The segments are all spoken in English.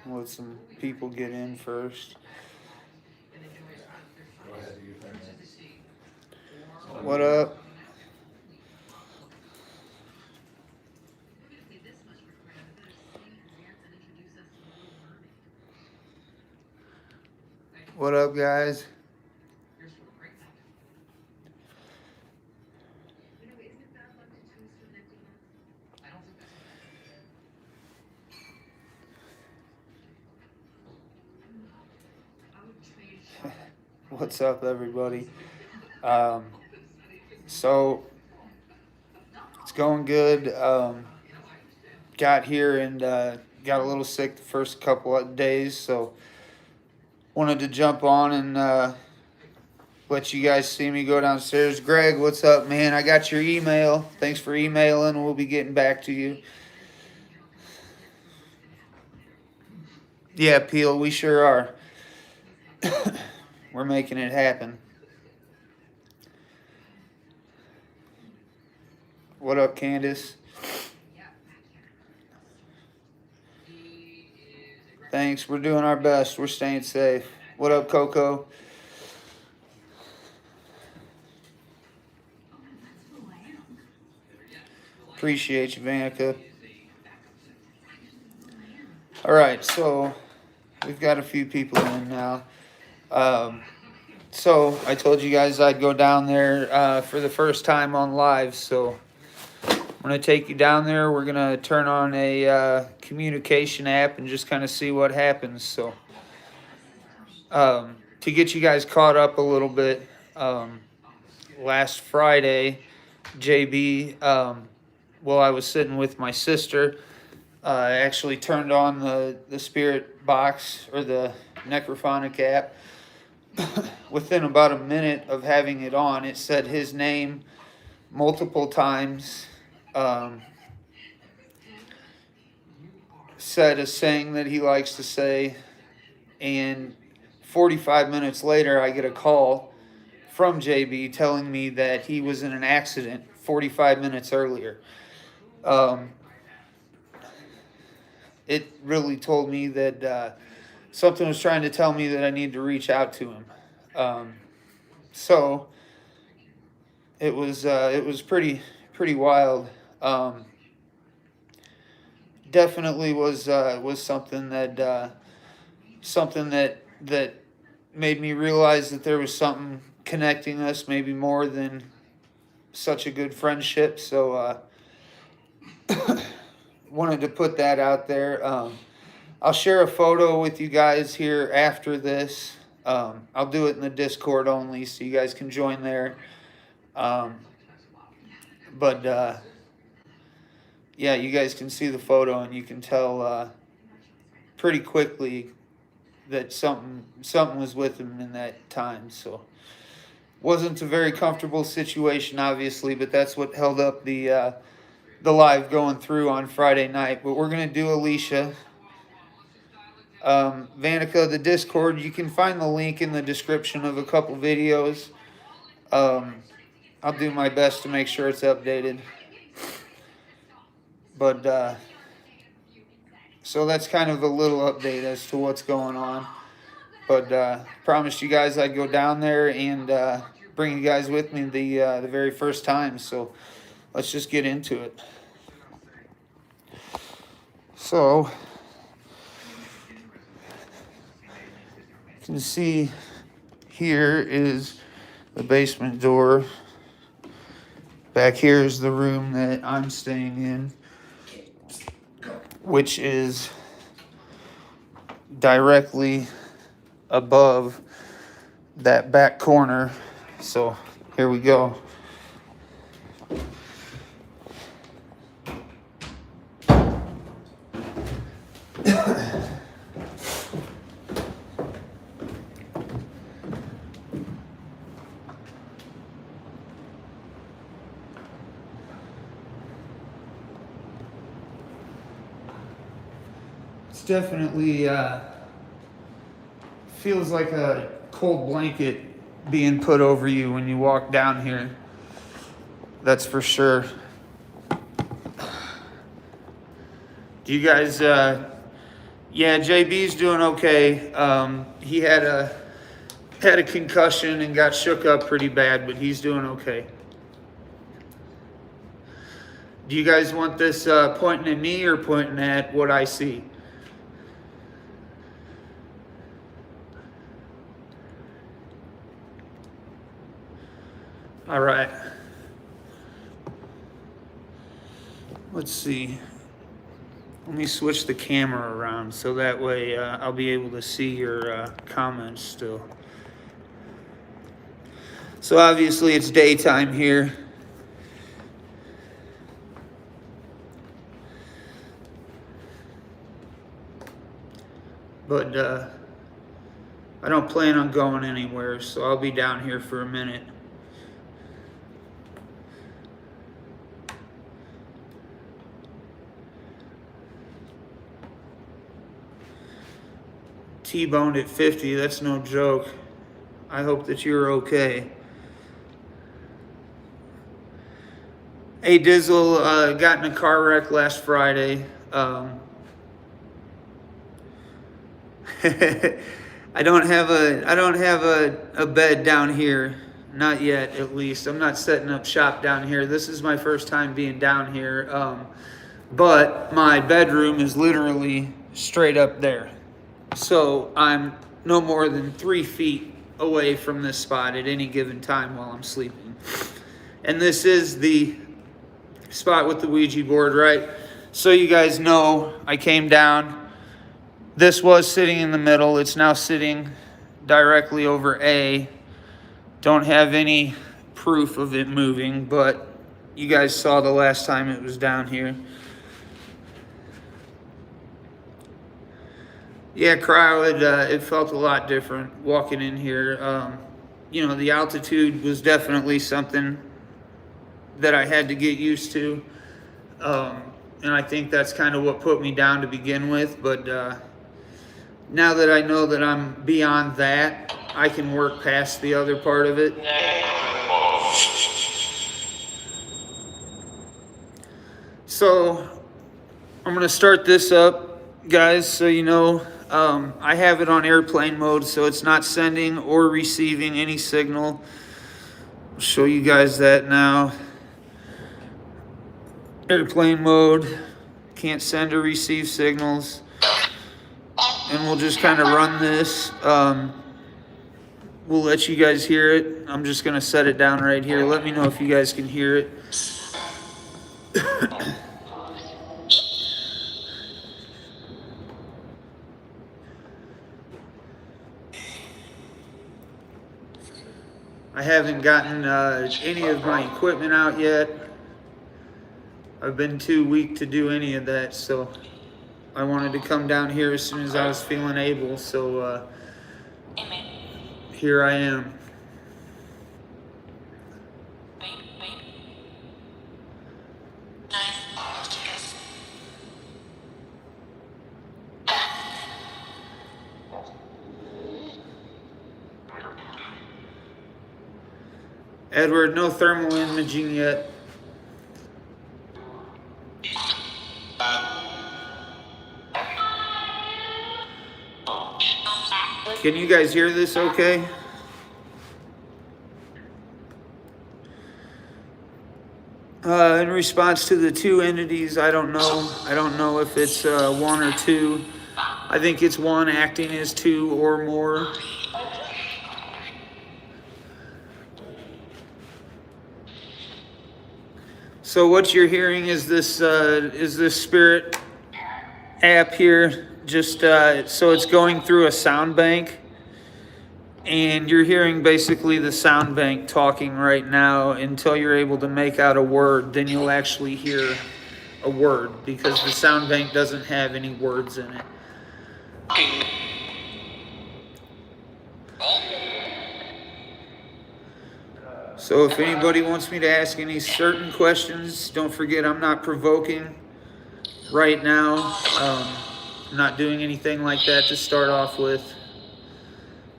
let some people get in first. What up? What up, guys? What's up, everybody? So it's going good. Got here and got a little sick the first couple of days, so wanted to jump on and let you guys see me go downstairs. Greg, what's up, man? I got your email. Thanks for emailing. We'll be getting back to you. Yeah, Peel, we sure are. We're making it happen. What up, Candace? Thanks. We're doing our best. We're staying safe. What up, Coco? Appreciate you, Vanica. All right, so we've got a few people in now. So I told you guys I'd go down there for the first time on live, so I'm going to take you down there. We're going to turn on a communication app and just kind of see what happens. So to get you guys caught up a little bit, last Friday, JB, while I was sitting with my sister, I actually turned on the spirit box or the necrophonic app. Within about a minute of having it on, it said his name multiple times. Said a saying that he likes to say, and 45 minutes later I get a call from JB telling me that he was in an accident 45 minutes earlier. It really told me that something was trying to tell me that I need to reach out to him. So it was pretty wild. Definitely was something that made me realize that there was something connecting us, maybe more than such a good friendship. So wanted to put that out there. I'll share a photo with you guys here after this. I'll do it in the Discord only, so you guys can join there. But yeah, you guys can see the photo and you can tell pretty quickly that something was with him in that time. So wasn't a very comfortable situation, obviously, but that's what held up the live going through on Friday night. But we're gonna do Alicia. Vanica, the Discord, you can find the link in the description of a couple videos. I'll do my best to make sure it's updated. But so that's kind of a little update as to what's going on. But promised you guys I'd go down there and bring you guys with me the very first time. So let's just get into it. So you can see here is the basement door. Back here is the room that I'm staying in, which is directly above that back corner. So here we go. It's definitely feels like a cold blanket being put over you when you walk down here. That's for sure. Do you guys Yeah, JB's doing okay. He had a concussion and got shook up pretty bad, but he's doing okay. Do you guys want this pointing at me or pointing at what I see? All right. Let's see. Let me switch the camera around so that way I'll be able to see your comments still. So obviously it's daytime here. But I don't plan on going anywhere, so I'll be down here for a minute. T-boned at 50, that's no joke. I hope that you're okay. Hey Dizzle, got in a car wreck last Friday. I don't have a bed down here, not yet at least. I'm not setting up shop down here. This is my first time being down here. But my bedroom is literally straight up there. So I'm no more than 3 feet away from this spot at any given time while I'm sleeping. And this is the spot with the Ouija board, right? So you guys know I came down. This was sitting in the middle. It's now sitting directly over A. Don't have any proof of it moving, but you guys saw the last time it was down here. Yeah, cryo, it felt a lot different walking in here. You know, the altitude was definitely something that I had to get used to. And I think that's kind of what put me down to begin with. But now that I know that I'm beyond that, I can work past the other part of it. So I'm going to start this up, guys, so you know. I have it on airplane mode, so it's not sending or receiving any signal. I'll show you guys that now. Airplane mode, can't send or receive signals. And we'll just kind of run this. We'll let you guys hear it. I'm just going to set it down right here. Let me know if you guys can hear it. I haven't gotten any of my equipment out yet. I've been too weak to do any of that, so I wanted to come down here as soon as I was feeling able, so here I am. Edward, no thermal imaging yet. Can you guys hear this okay? In response to the two entities, I don't know. I don't know if it's one or two. I think it's one acting as two or more. So what you're hearing is this spirit app here. Just so it's going through a sound bank, and you're hearing basically the sound bank talking right now until you're able to make out a word. Then you'll actually hear a word because the sound bank doesn't have any words in it. So if anybody wants me to ask any certain questions, don't forget I'm not provoking right now. I'm not doing anything like that to start off with.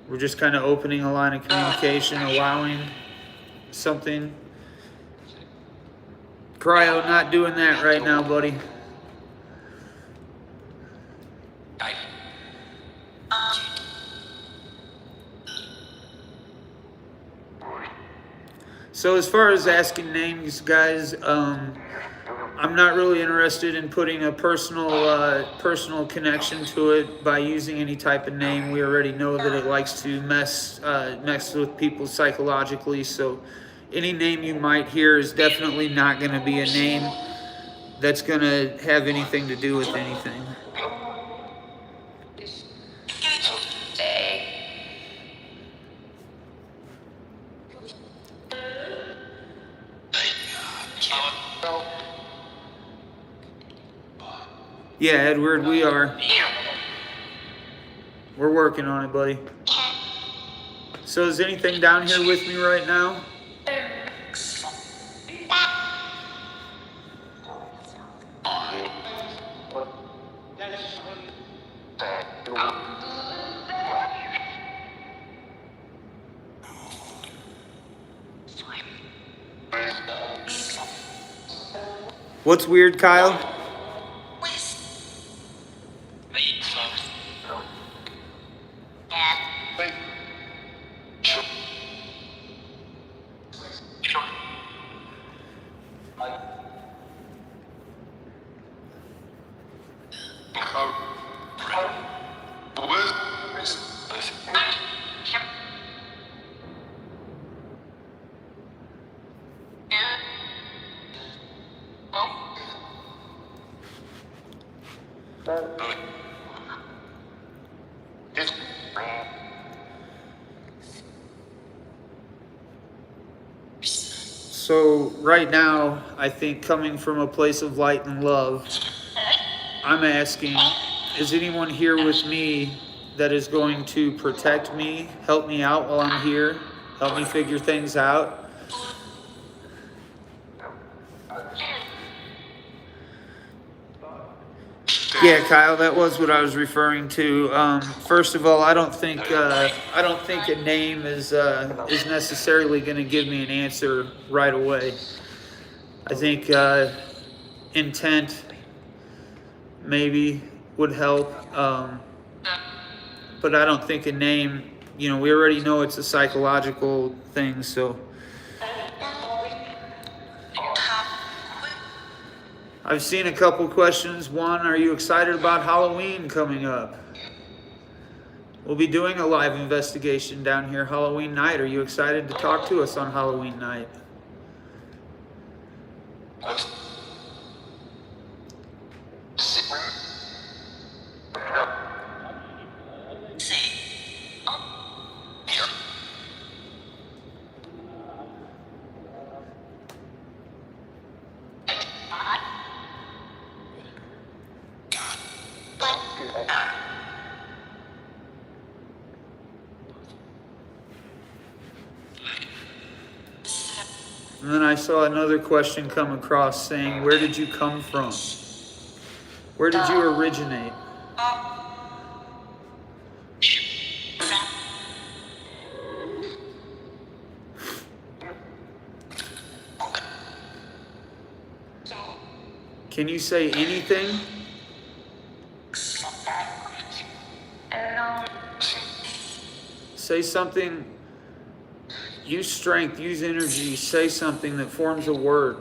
We're just kind of opening a line of communication, allowing something. Cryo, not doing that right now, buddy. So as far as asking names, guys, I'm not really interested in putting a personal connection to it by using any type of name. We already know that it likes to mess with people psychologically. So any name you might hear is definitely not going to be a name that's going to have anything to do with anything. Yeah, Edward, we are. We're working on it, buddy. So is anything down here with me right now? What's weird, Kyle? So right now, I think coming from a place of light and love, I'm asking, is anyone here with me that is going to protect me, help me out while I'm here, help me figure things out? Yeah, Kyle, that was what I was referring to. First of all, I don't think a name is necessarily going to give me an answer right away. I think intent maybe would help, but I don't think a name. You know, we already know it's a psychological thing, so. I've seen a couple questions. One, are you excited about Halloween coming up? We'll be doing a live investigation down here Halloween night. Are you excited to talk to us on Halloween night? And then I saw another question come across saying, where did you come from? Where did you originate? Can you say anything? Say something. Use strength, use energy, say something that forms a word.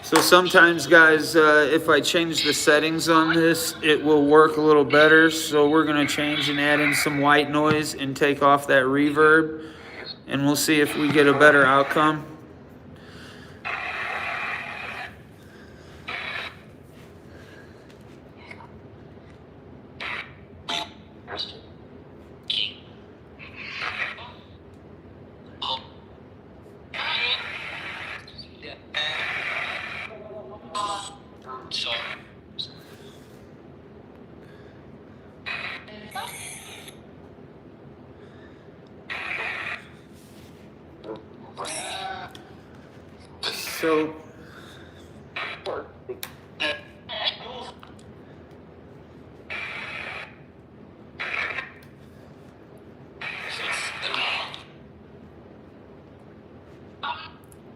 So sometimes, guys, if I change the settings on this, it will work a little better. So we're going to change and add in some white noise and take off that reverb. And we'll see if we get a better outcome.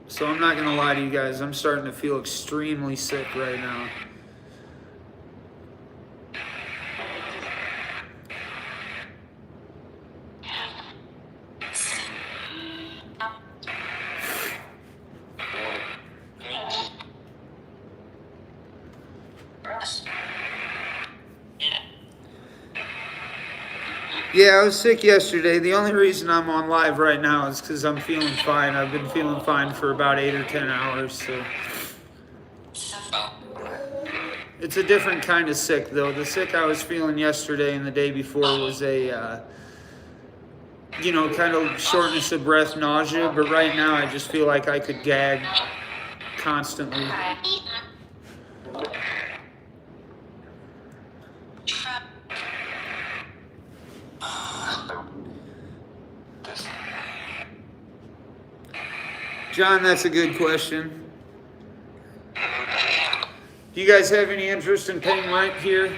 So I'm not gonna lie to you guys, I'm starting to feel extremely sick right now. Yeah, I was sick yesterday. The only reason I'm on live right now is because I'm feeling fine. I've been feeling fine for about 8 or 10 hours, so. It's a different kind of sick, though. The sick I was feeling yesterday and the day before was a, kind of shortness of breath, nausea, but right now I just feel like I could gag constantly. John, that's a good question. Do you guys have any interest in paying rent here?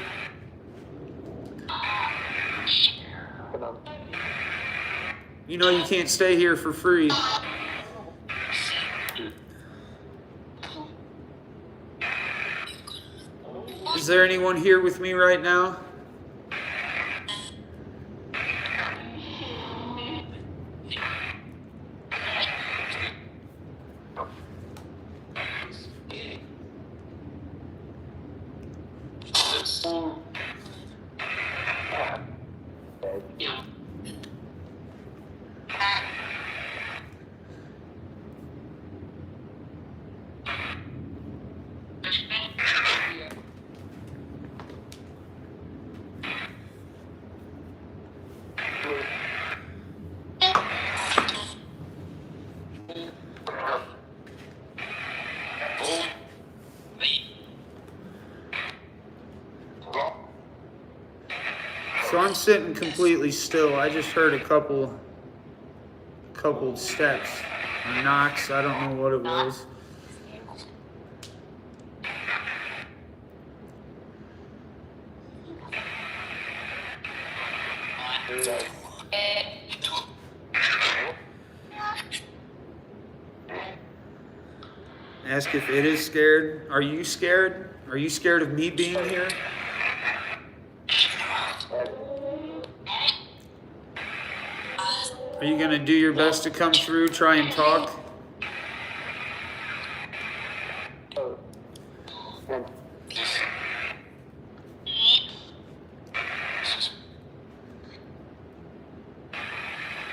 You know you can't stay here for free. Is there anyone here with me right now? So I'm sitting completely still. I just heard a couple steps or knocks. I don't know what it was. Ask if it is scared. Are you scared? Are you scared of me being here? Are you going to do your best to come through, try and talk?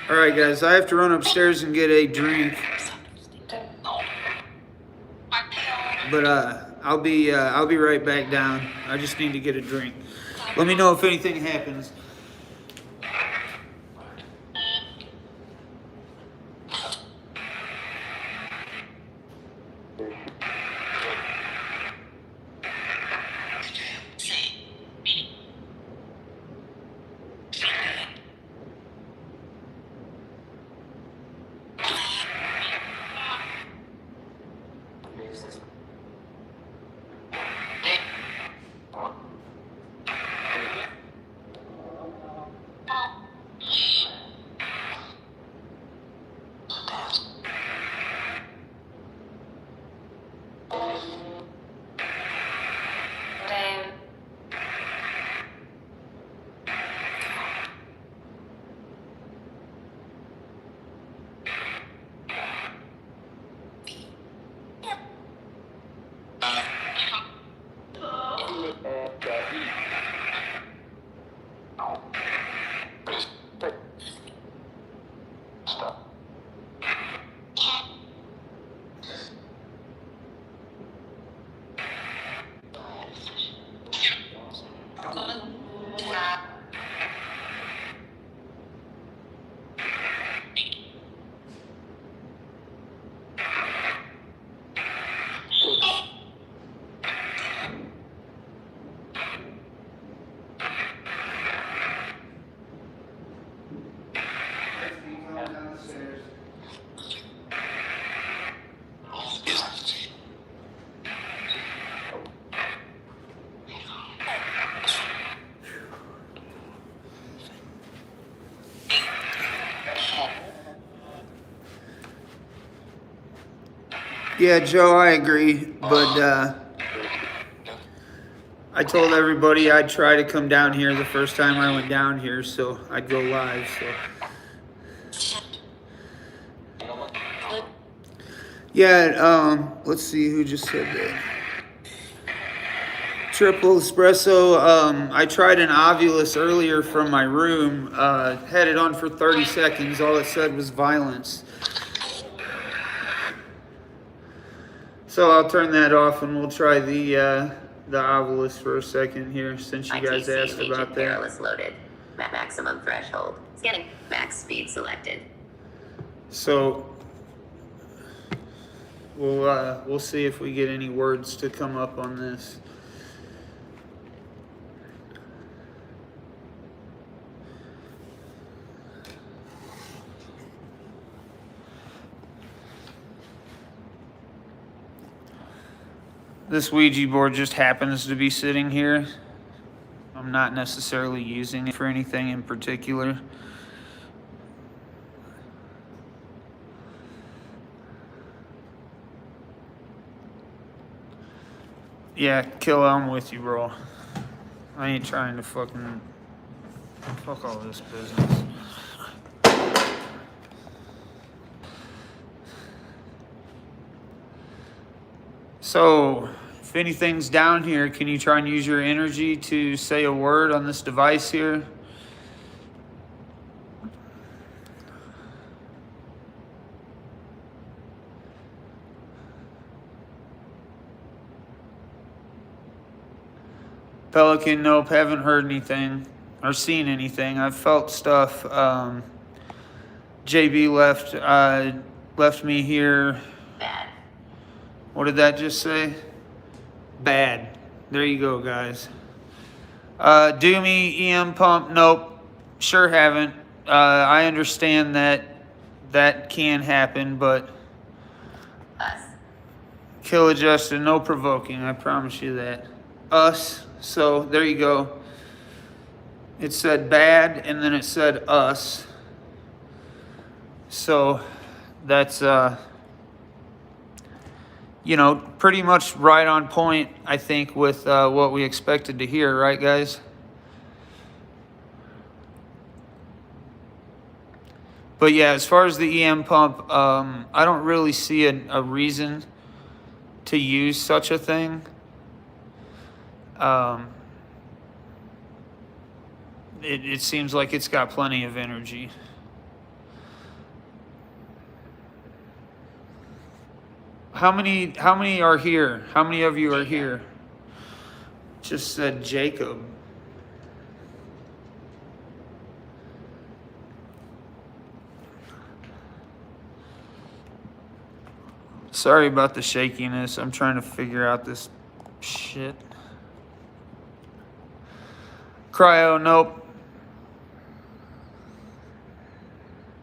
All right, guys, I have to run upstairs and get a drink. But I'll be right back down. I just need to get a drink. Let me know if anything happens. Yeah, Joe, I agree, but I told everybody I'd try to come down here the first time I went down here, so I'd go live. So yeah, let's see who just said that. Triple espresso. I tried an Ovulus earlier from my room. Had it on for 30 seconds. All it said was violence. So I'll turn that off and we'll try the Ovulus for a second here, since you guys asked about that. Perilous loaded. Maximum threshold. Scanning. Max speed selected. So we'll see if we get any words to come up on this. This Ouija board just happens to be sitting here. I'm not necessarily using it for anything in particular. Yeah, Kill, I'm with you, bro. I ain't trying to fucking... Fuck all this business. So, if anything's down here, can you try and use your energy to say a word on this device here? Pelican, nope, haven't heard anything or seen anything. I've felt stuff. JB left me here. Bad. What did that just say? Bad. There you go, guys. Doomy, EM pump, nope. Sure haven't. I understand that can happen, but... Us. Kill adjusted, no provoking, I promise you that. Us, so there you go. It said bad, and then it said us. So that's, you know, pretty much right on point, I think, with what we expected to hear, right, guys? But yeah, as far as the EM pump, I don't really see a reason to use such a thing. It seems like it's got plenty of energy. How many are here? How many of you are here? Just said Jacob. Sorry about the shakiness. I'm trying to figure out this shit. Cryo, nope.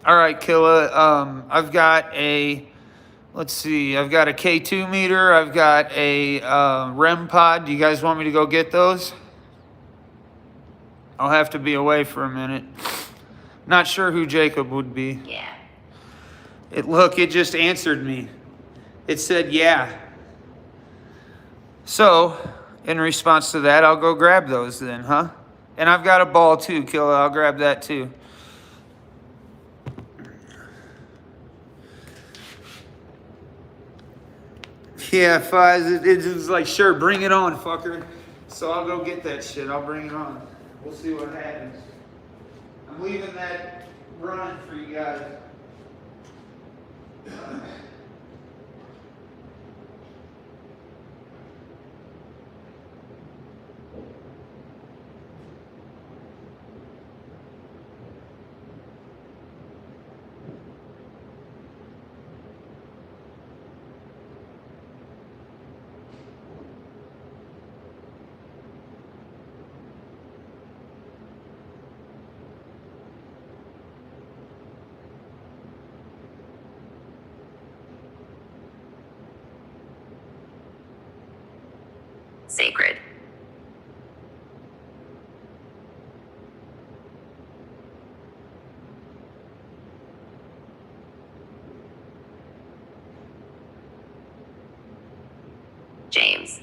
All right, Killa. I've got a... Let's see, I've got a K2 meter, I've got a REM pod. Do you guys want me to go get those? I'll have to be away for a minute. Not sure who Jacob would be. Yeah. Look, it just answered me. It said, yeah. So, in response to that, I'll go grab those then, huh? And I've got a ball too, Killa. I'll grab that too. Yeah, Fiz, it was like, sure, bring it on, fucker. So I'll go get that shit. I'll bring it on. We'll see what happens. I'm leaving that running for you guys. Sacred. James.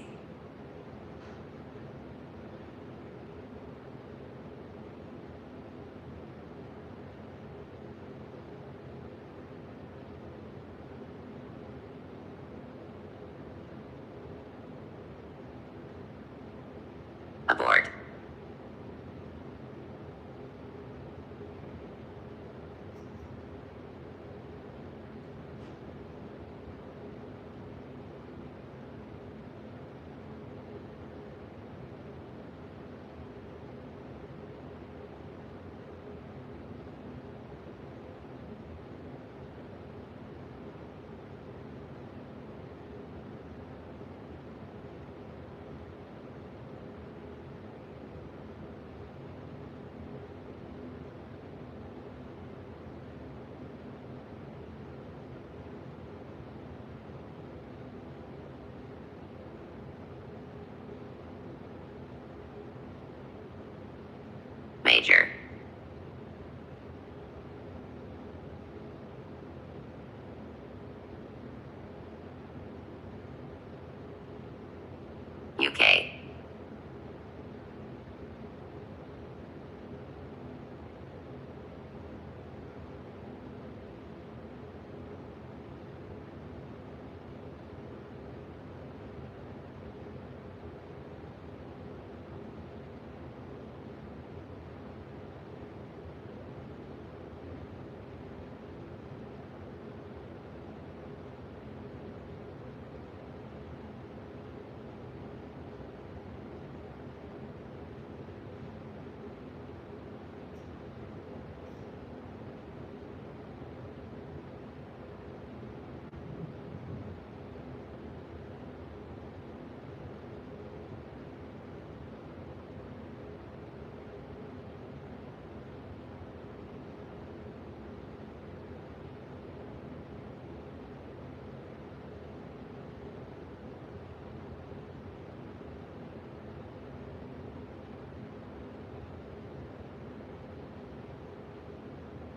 Major. UK.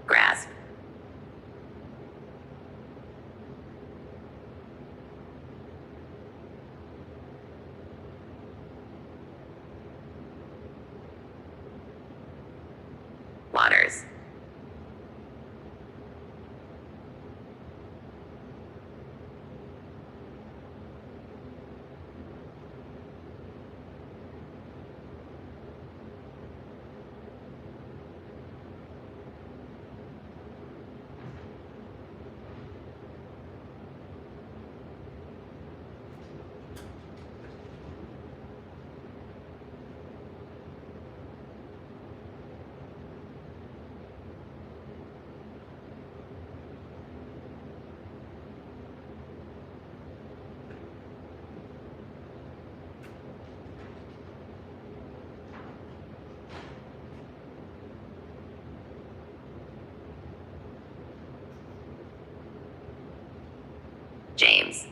Grasp. Waters. James.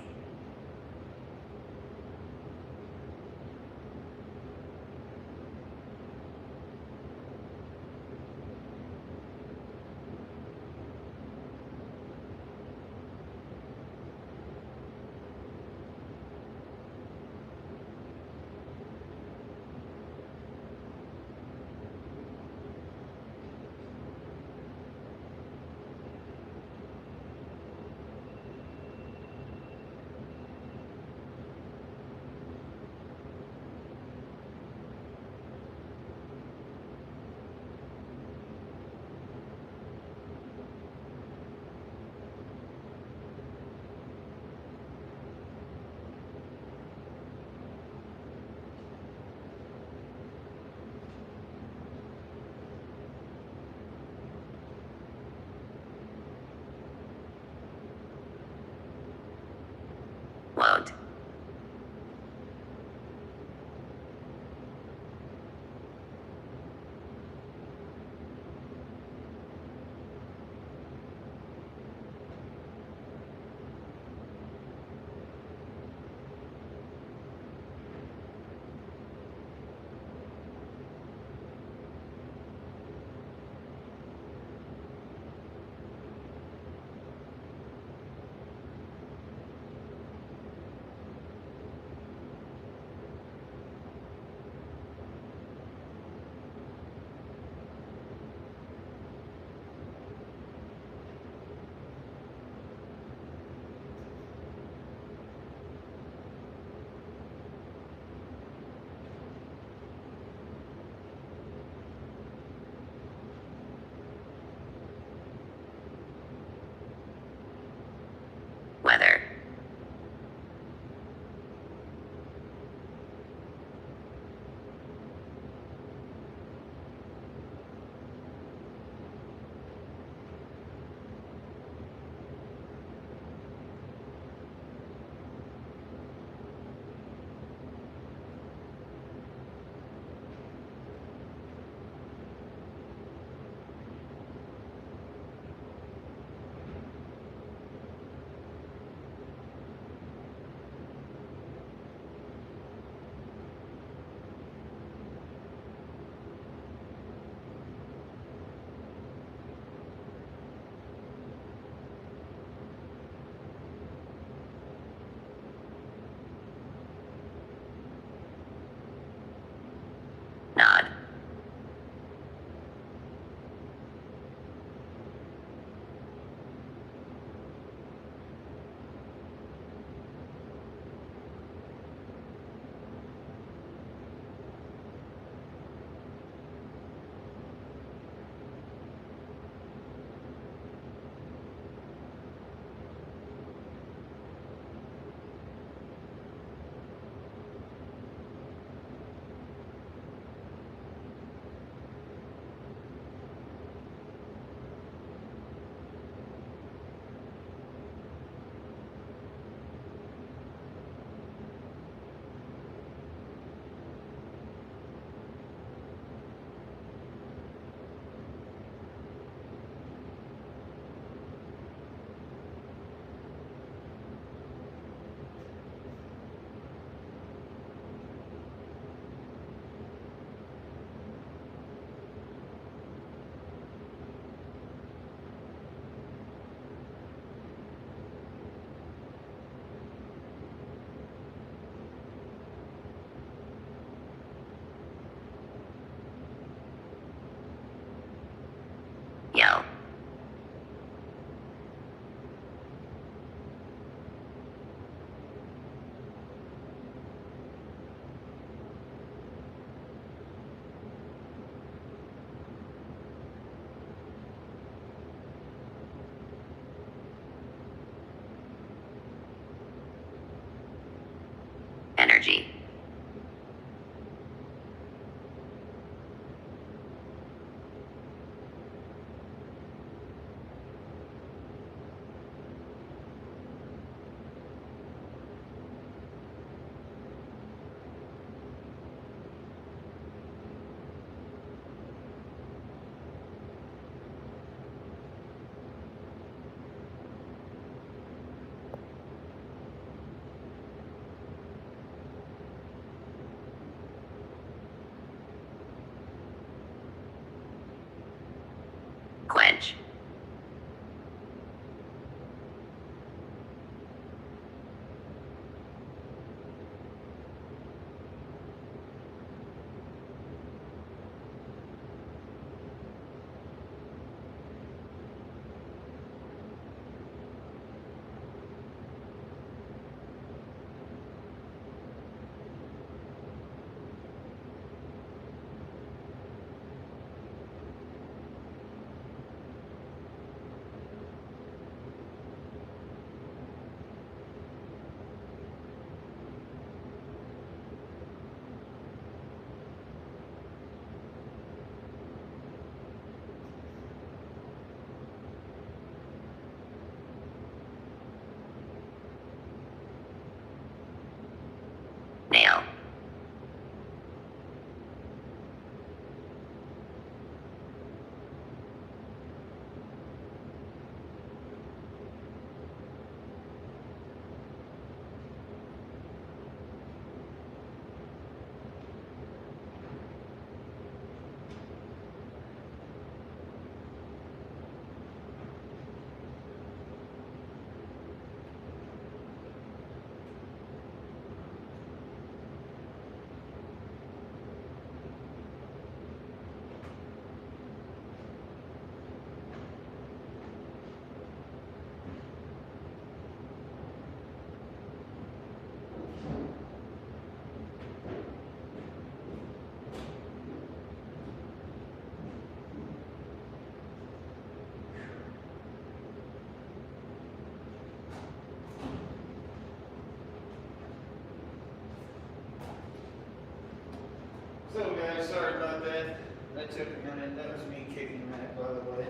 So guys, sorry about that. That took a minute. That was me kicking that, by the way.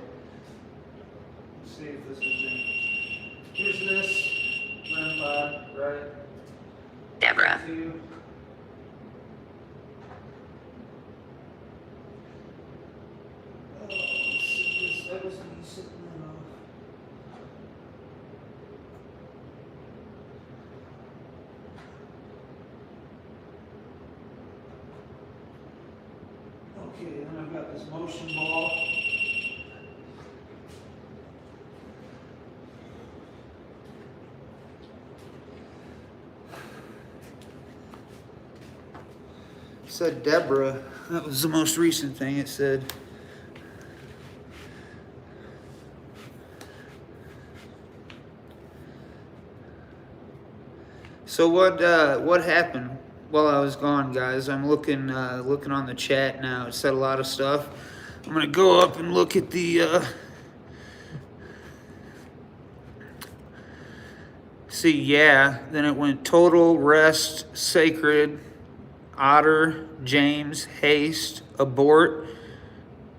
Let's see if this is in. Here's this. Grandpa, right? Deborah. Two. Oh, let's see this. That was me sitting there. Okay, then I've got this motion ball. It said Deborah. That was the most recent thing it said. So what happened while I was gone, guys? I'm looking on the chat now. It said a lot of stuff. I'm gonna go up and look at the. See, yeah. Then it went total, rest, sacred, otter, James, haste, abort,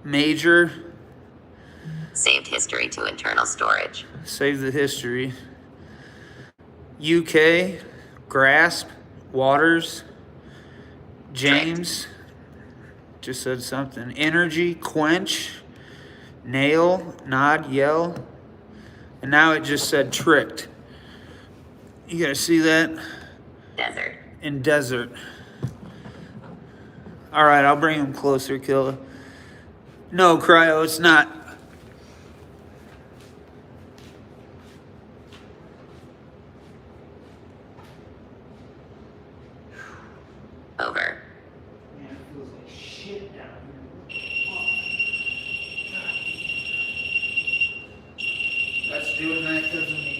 major. Saved history to internal storage. Save the history. UK, grasp, waters, James. Just said something. Energy, quench, nail, nod, yell. And now it just said tricked. You gotta see that? Desert. In desert. Alright, I'll bring him closer, Killa. No, Cryo, it's not. Over. Man, it feels like shit down here. That's doing that because of me.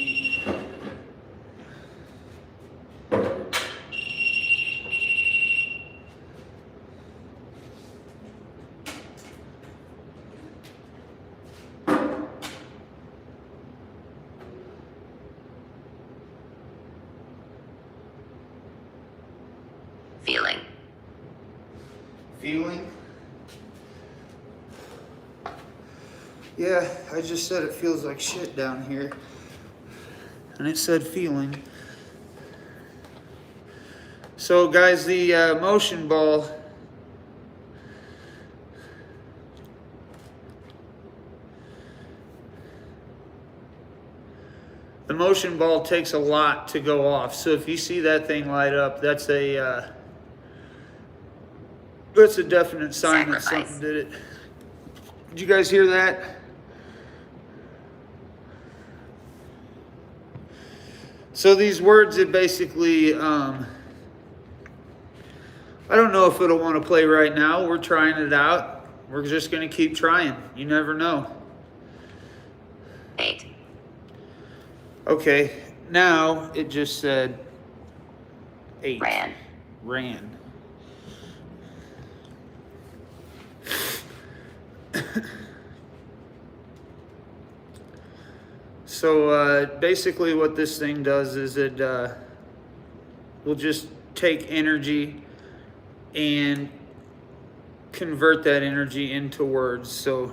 Feeling. Feeling? Yeah, I just said it feels like shit down here. And it said feeling. So guys, the motion ball. The motion ball takes a lot to go off. So if you see that thing light up, that's a definite sign that something did it. Did you guys hear that? So these words, it basically, I don't know if it'll want to play right now. We're trying it out. We're just going to keep trying. You never know. 8. Okay, now it just said 8. Ran. So basically what this thing does is it will just take energy and convert that energy into words. So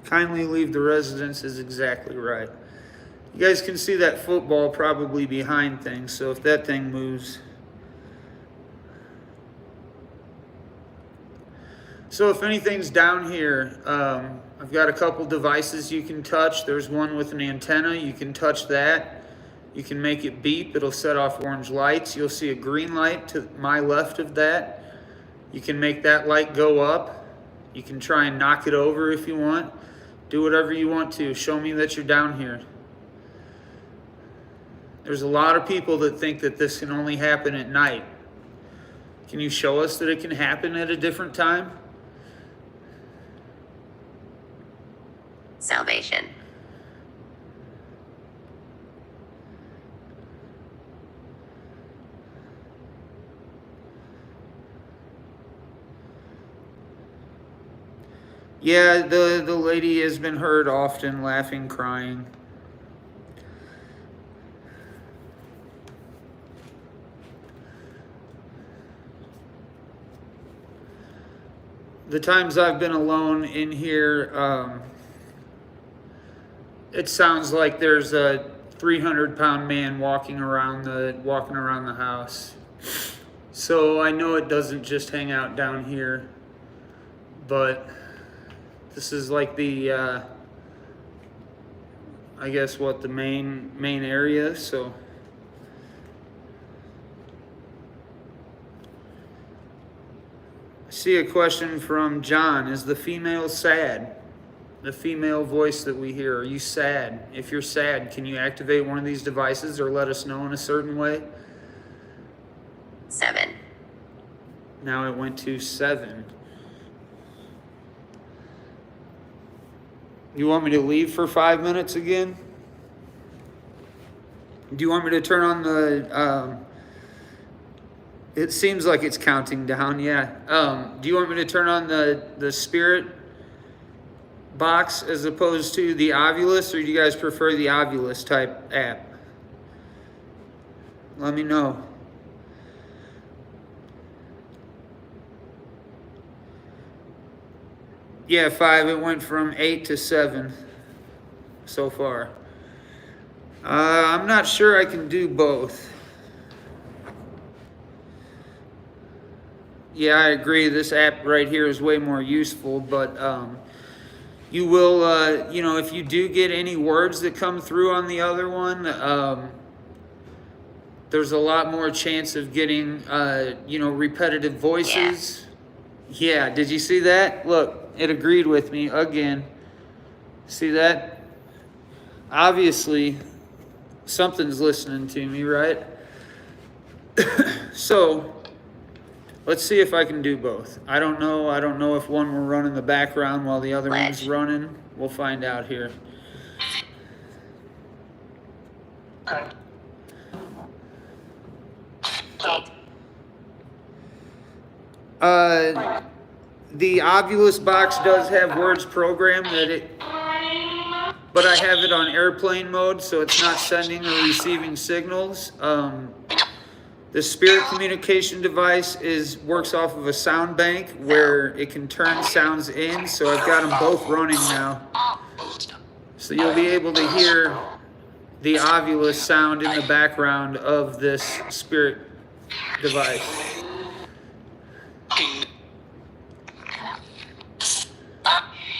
kindly leave the residence is exactly right. You guys can see that football probably behind things, so if that thing moves. So if anything's down here, I've got a couple devices you can touch. There's one with an antenna. You can touch that. You can make it beep. It'll set off orange lights. You'll see a green light to my left of that. You can make that light go up. You can try and knock it over if you want. Do whatever you want to. Show me that you're down here. There's a lot of people that think that this can only happen at night. Can you show us that it can happen at a different time? Salvation. Yeah, the lady has been heard often laughing, crying. the times I've been alone in here, it sounds like there's a 300-pound man walking around the house. So I know it doesn't just hang out down here, but this is like the I guess what the main area. So I see a question from John. Is the female sad? The female voice that we hear, are you sad? If you're sad, can you activate one of these devices or let us know in a certain way? 7. Now it went to 7. You want me to leave for 5 minutes again? Do you want me to turn on the, it seems like it's counting down, yeah. Do you want me to turn on the spirit box as opposed to the Ovilus, or do you guys prefer the Ovilus type app? Let me know. Yeah, 5. It went from 8 to 7 so far. I'm not sure I can do both. Yeah, I agree. This app right here is way more useful, but you will, you know, if you do get any words that come through on the other one, there's a lot more chance of getting, you know, repetitive voices. Yeah, did you see that? Look, it agreed with me again. See that? Obviously, something's listening to me, right? So, let's see if I can do both. I don't know. I don't know if one will run in the background while the other one's running. We'll find out here. The Ovilus box does have words programmed but I have it on airplane mode, so it's not sending or receiving signals. The spirit communication device works off of a sound bank where it can turn sounds in, so I've got them both running now. So you'll be able to hear the Ovilus sound in the background of this spirit device.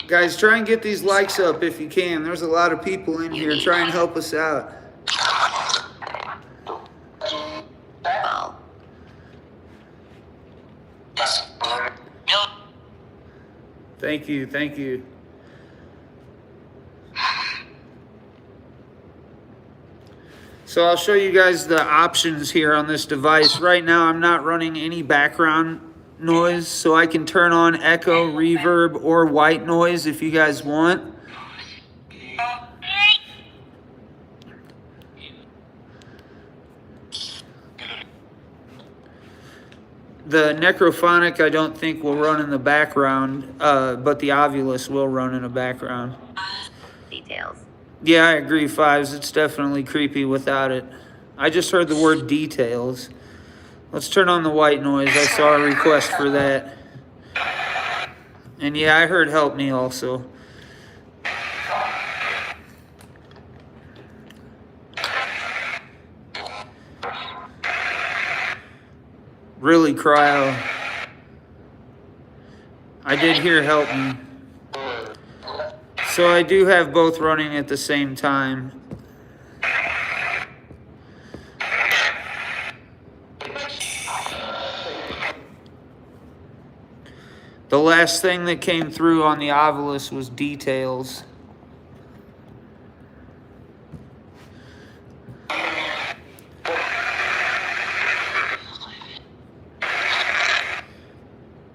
Guys, try and get these likes up if you can. There's a lot of people in here. Try and help us out. Thank you, thank you. So I'll show you guys the options here on this device. Right now I'm not running any background noise, so I can turn on echo, reverb, or white noise if you guys want. The necrophonic I don't think will run in the background, but the Ovilus will run in the background. Details. Yeah, I agree, 5s. It's definitely creepy without it. I just heard the word details. Let's turn on the white noise. I saw a request for that. And yeah, I heard help me also. Really, cryo. I did hear help me. So I do have both running at the same time. The last thing that came through on the Ovilus was details.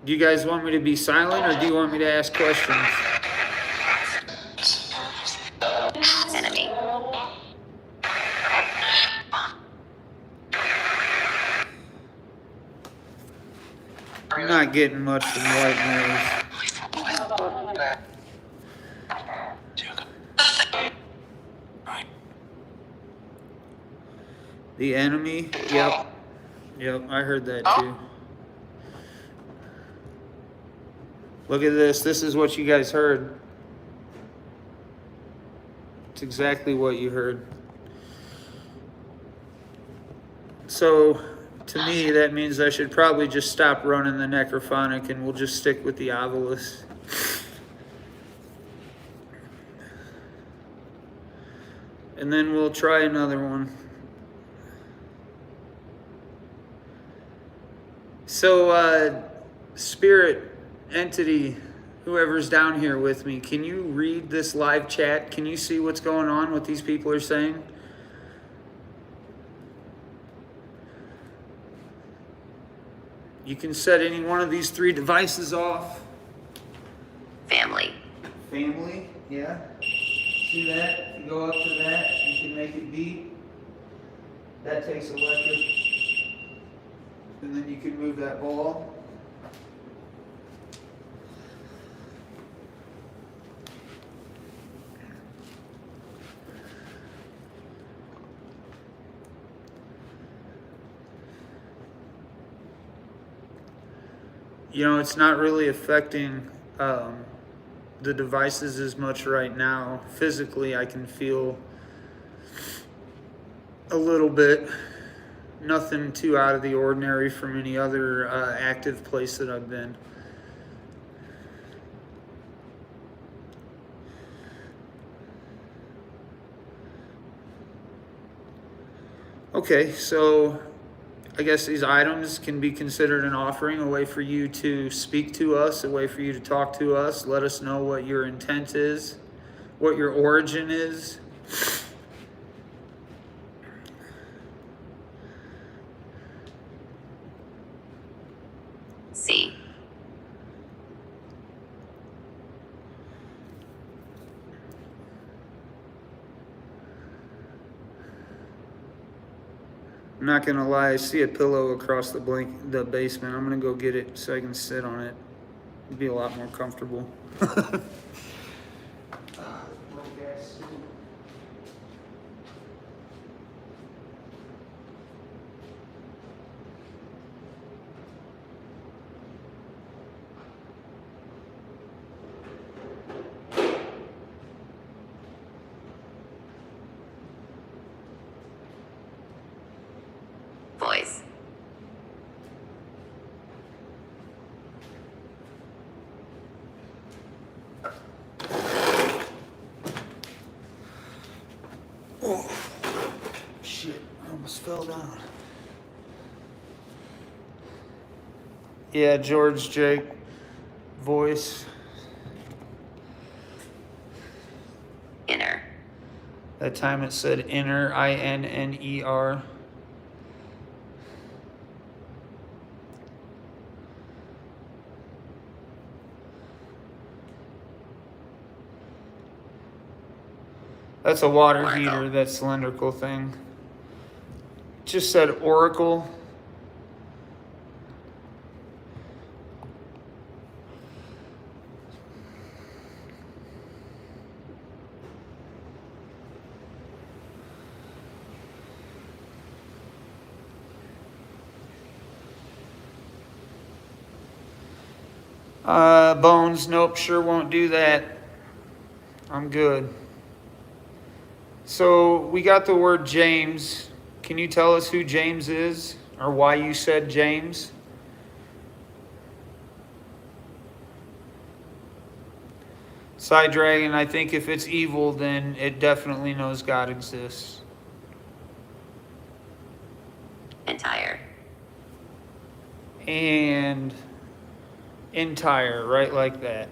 Do you guys want me to be silent, or do you want me to ask questions? Enemy. I'm not getting much from white noise. The enemy? Yep. Yep, I heard that too. Look at this. This is what you guys heard. It's exactly what you heard. So, to me, that means I should probably just stop running the necrophonic and we'll just stick with the ovilus. And then we'll try another one. So, spirit, entity, whoever's down here with me, can you read this live chat? Can you see what's going on, what these people are saying? You can set any one of these 3 devices off. Family. Family, yeah. See that? If you go up to that, you can make it beep. That takes electric. And then you can move that ball. You know, it's not really affecting the devices as much right now. Physically, I can feel a little bit. Nothing too out of the ordinary from any other active place that I've been. Okay, so I guess these items can be considered an offering, a way for you to speak to us, a way for you to talk to us, let us know what your intent is, what your origin is. C. I'm not gonna lie, I see a pillow across the basement. I'm gonna go get it so I can sit on it. It'd be a lot more comfortable. Voice. Oh, shit, I almost fell down. Yeah, George Jake, voice. Inner. That time it said inner, INNER. That's a water heater, that cylindrical thing. Just said Oracle. Bones, nope, sure won't do that. I'm good. So we got the word James. Can you tell us who James is or why you said James? Side Dragon, I think if it's evil, then it definitely knows God exists. Entire. And entire, right like that.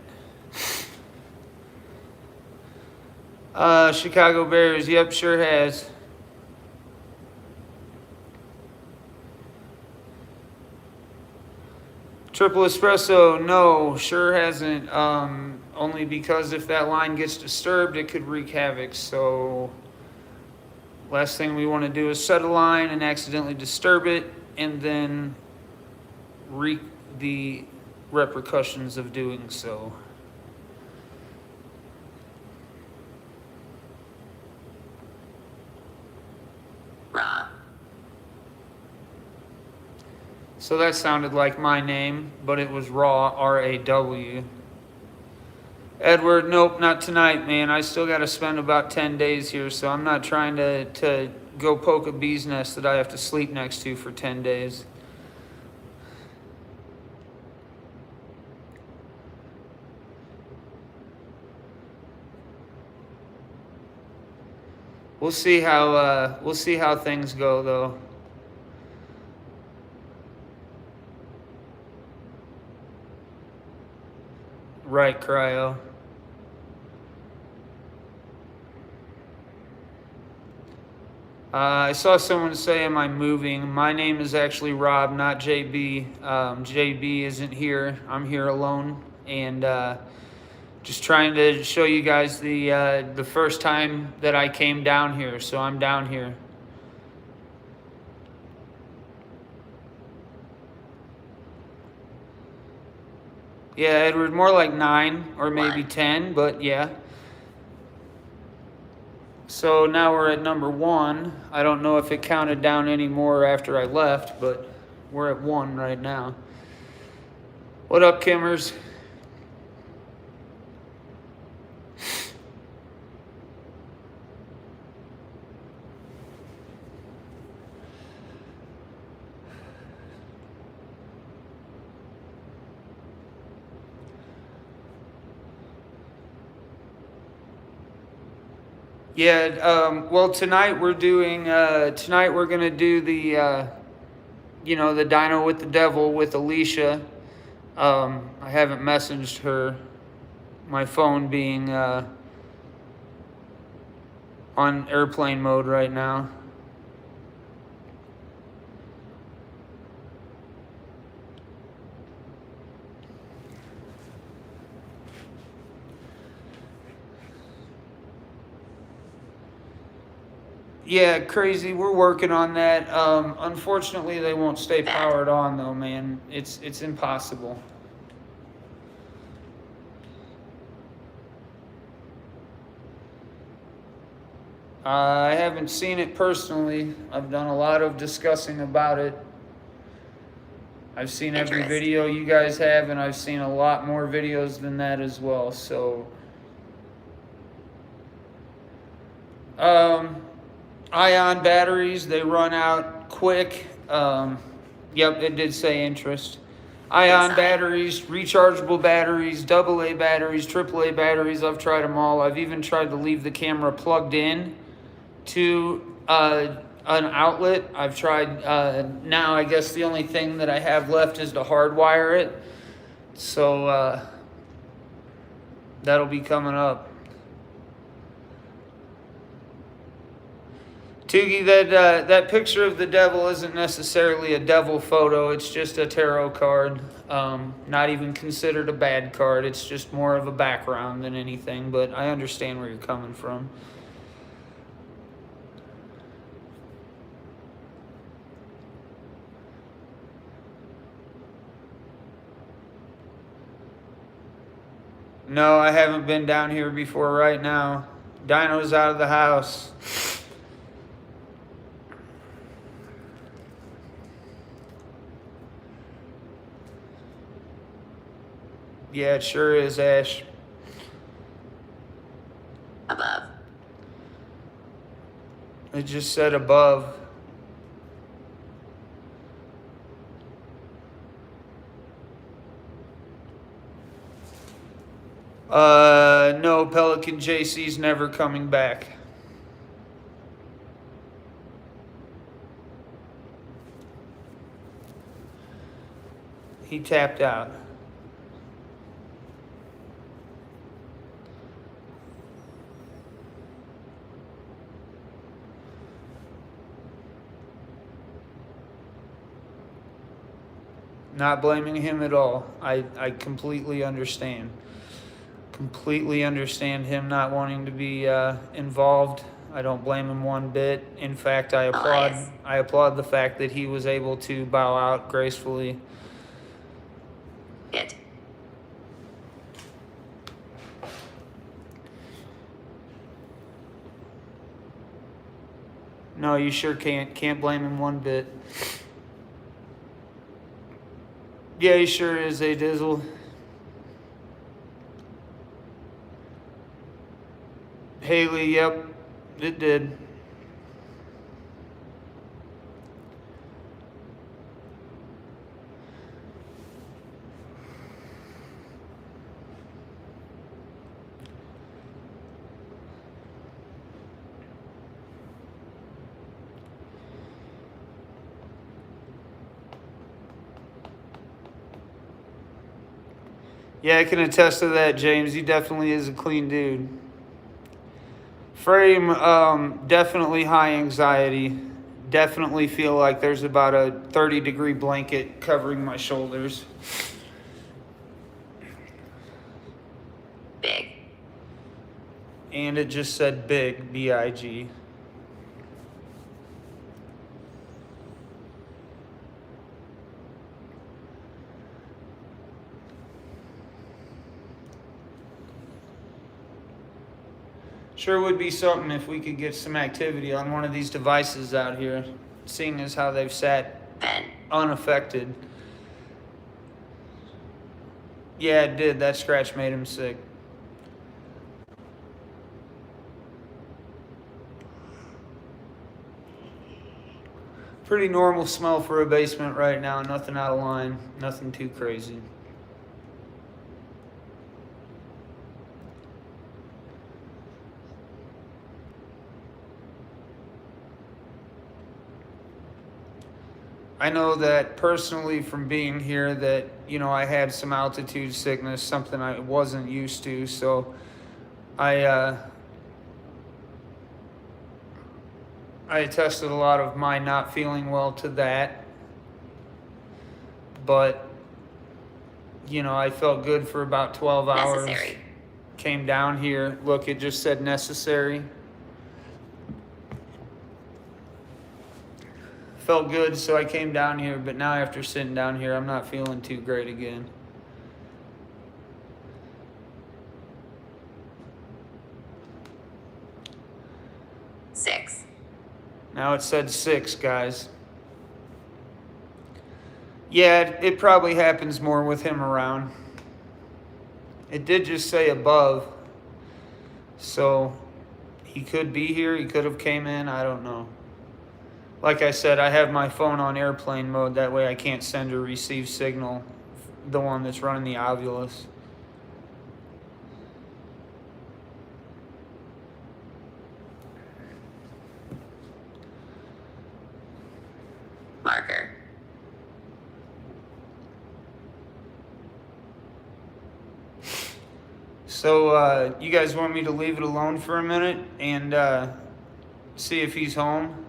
Chicago Bears, yep, sure has. Triple Espresso, no, sure hasn't. Only because if that line gets disturbed, it could wreak havoc. So, last thing we want to do is set a line and accidentally disturb it, and then wreak the repercussions of doing so. Raw. So that sounded like my name, but it was Raw, R-A-W. Edward, nope, not tonight, man. I still got to spend about 10 days here, so I'm not trying to go poke a bee's nest that I have to sleep next to for 10 days. We'll see how things go, though. Right, Cryo. I saw someone say, am I moving? My name is actually Rob, not JB. JB isn't here. I'm here alone. And just trying to show you guys the first time that I came down here. So I'm down here. Yeah, Edward, more like 9 or maybe 10, but yeah. So now we're at number 1. I don't know if it counted down anymore after I left, but we're at 1 right now. What up, Kimmers? Yeah, well, tonight we're gonna do the, the Dino with the Devil with Alicia. I haven't messaged her, my phone being on airplane mode right now. Yeah, crazy. We're working on that. Unfortunately, they won't stay powered on though, man. It's impossible. I haven't seen it personally. I've done a lot of discussing about it. I've seen every video you guys have, and I've seen a lot more videos than that as well. So, ion batteries, they run out quick. Yep, it did say interest. Ion batteries, rechargeable batteries, AA batteries, AAA batteries, I've tried them all. I've even tried to leave the camera plugged in to an outlet. I've tried, now I guess the only thing that I have left is to hardwire it. So, that'll be coming up. Toogie, that picture of the devil isn't necessarily a devil photo. It's just a tarot card. Not even considered a bad card. It's just more of a background than anything. But I understand where you're coming from. No, I haven't been down here before right now. Dino's out of the house. Yeah, it sure is, Ash. Above. It just said above. No, Pelican JC's never coming back. He tapped out. Not blaming him at all. I completely understand. Completely understand him not wanting to be involved. I don't blame him one bit. In fact, I applaud the fact that he was able to bow out gracefully. It. No, you sure can't blame him one bit. Yeah, he sure is, a Dizzle. Haley, yep, it did. Yeah, I can attest to that, James. He definitely is a clean dude. Frame, definitely high anxiety. Definitely feel like there's about a 30-degree blanket covering my shoulders. Big. And it just said big, B-I-G. Sure would be something if we could get some activity on one of these devices out here, seeing as how they've sat Ben. unaffected. Yeah, it did. That scratch made him sick. Pretty normal smell for a basement right now. Nothing out of line. Nothing too crazy. I know that personally from being here that, I had some altitude sickness, something I wasn't used to. So I attested a lot of my not feeling well to that. But, I felt good for about 12 hours. Necessary. Came down here. Look, it just said necessary. Felt good, so I came down here, but now after sitting down here, I'm not feeling too great again. Six. Now it said 6, guys. Yeah, it probably happens more with him around. It did just say above, so he could be here, he could have came in, I don't know. Like I said, I have my phone on airplane mode, that way I can't send or receive signal, the one that's running the Ovilus. Marker. So, you guys want me to leave it alone for a minute and see if he's home?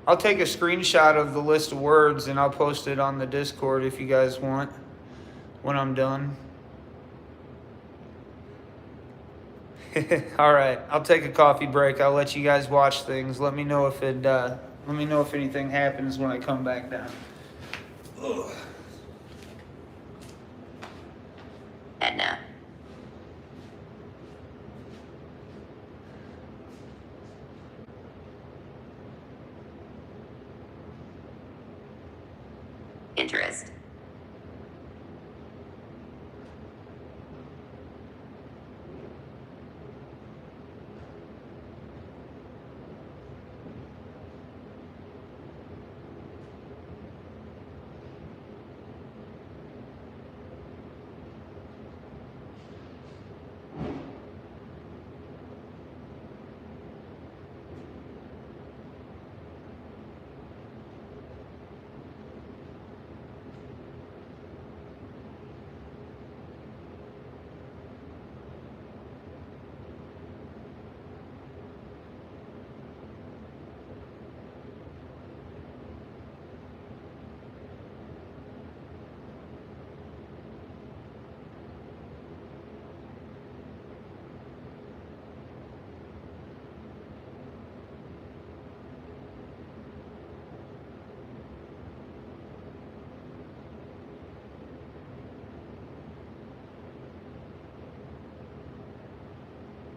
I'll take a screenshot of the list of words and I'll post it on the Discord if you guys want when I'm done. All right, I'll take a coffee break. I'll let you guys watch things. Let me know if anything happens when I come back down. Ugh. Edna. Interest.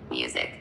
Music.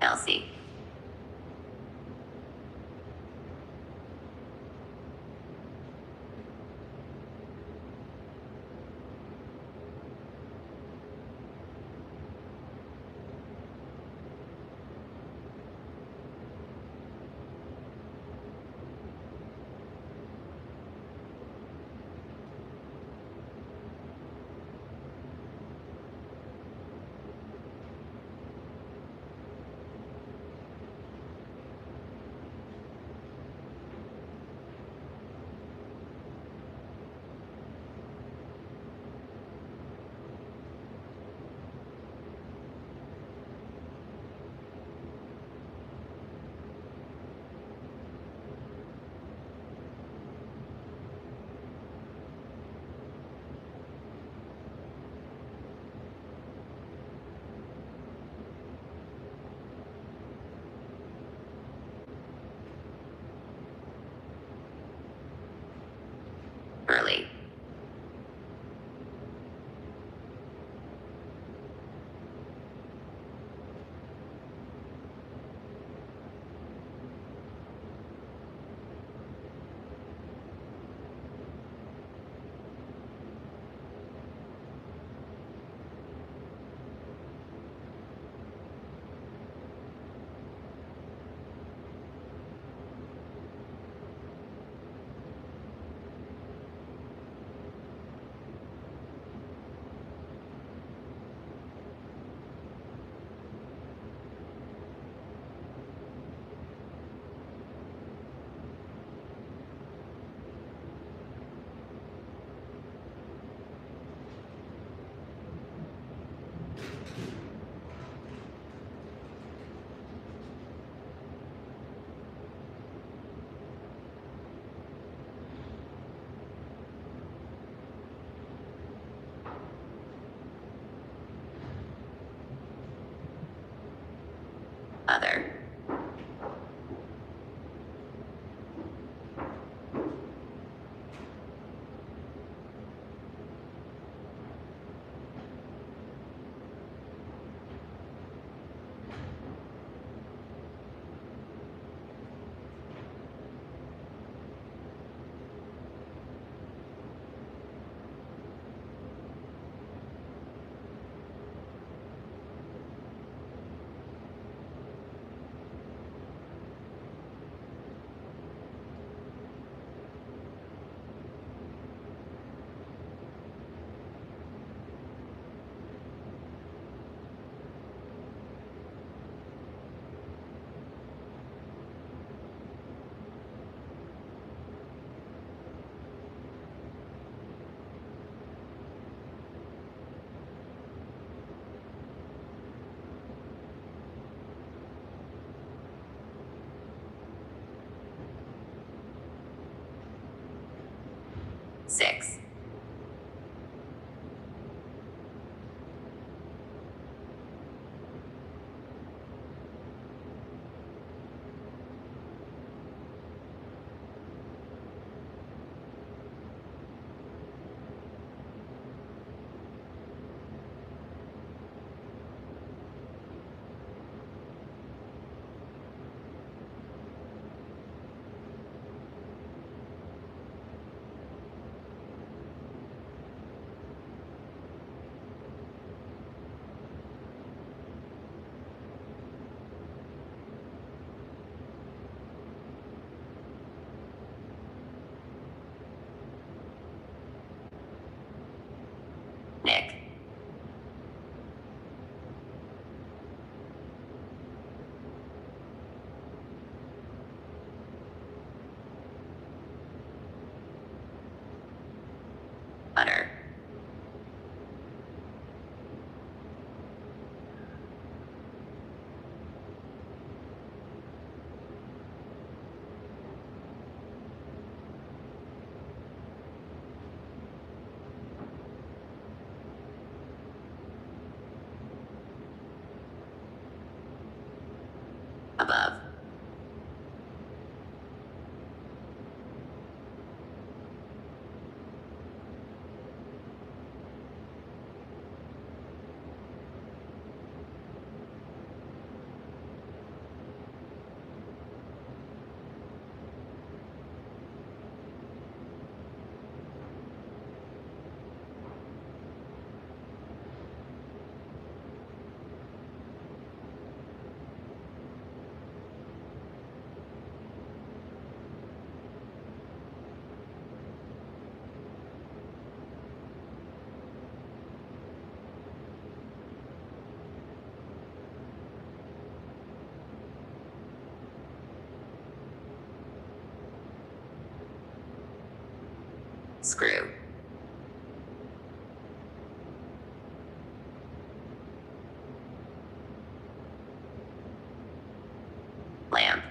Chelsea. Early. Other. Six. Screw. Lamp.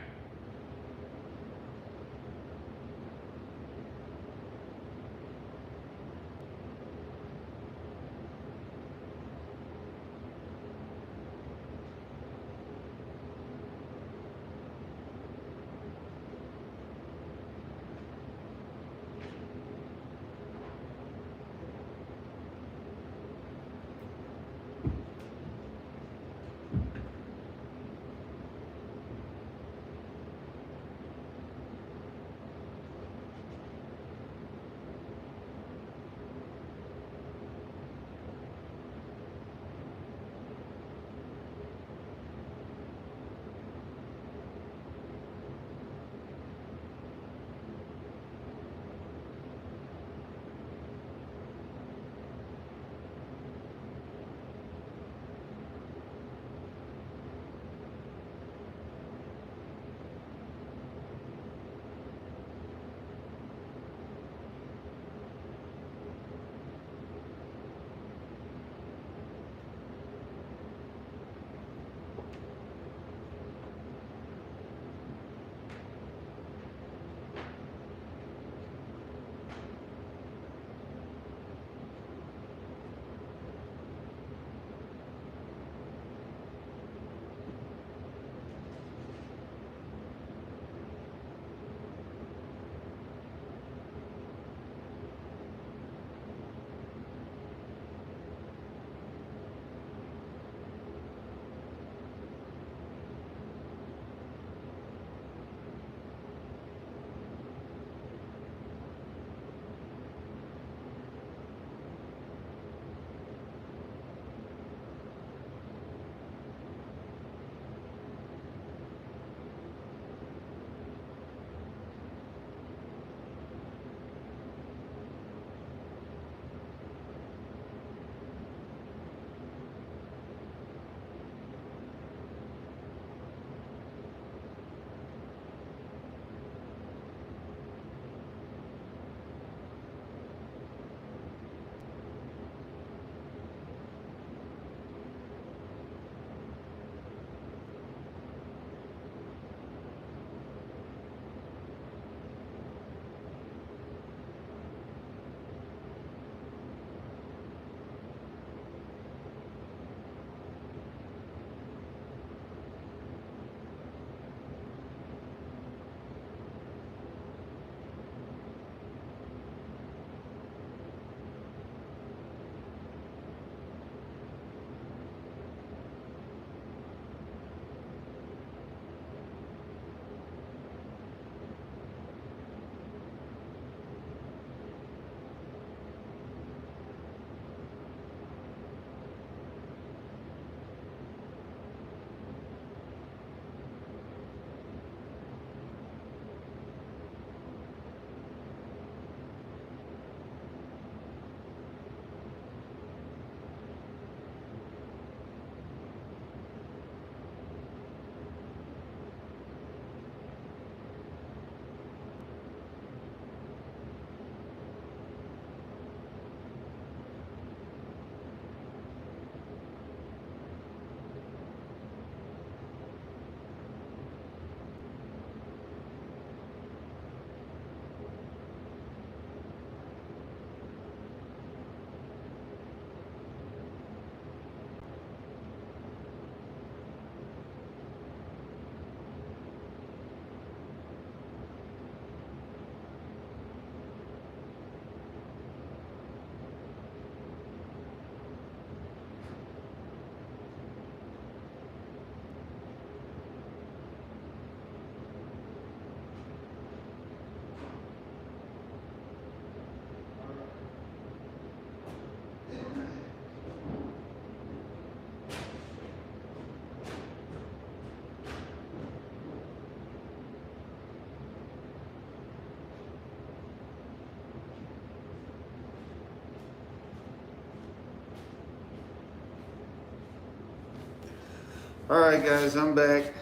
All right, guys, I'm back.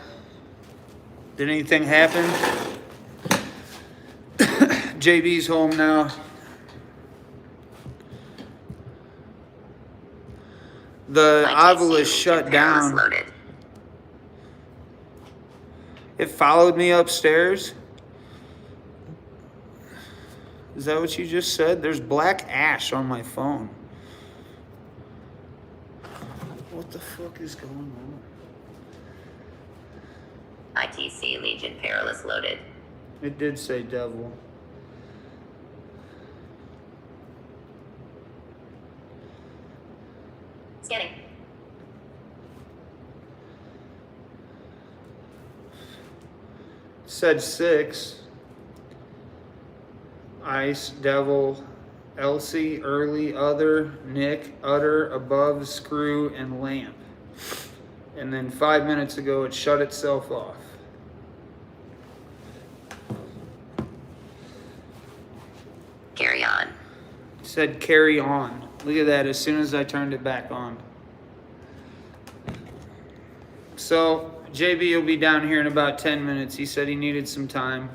Did anything happen? JB's home now. The My oval TC is shut Legion Perilous down. loaded. It followed me upstairs. Is that what you just said? There's black ash on my phone. What the fuck is going on? ITC Legion Perilous loaded. It did say devil. Scanning. Said 6. Ice, devil, Elsie, early, other, Nick, utter, above, screw, and lamp. And then 5 minutes ago it shut itself off. Carry on. It said carry on. Look at that as soon as I turned it back on. So JB will be down here in about 10 minutes. He said he needed some time.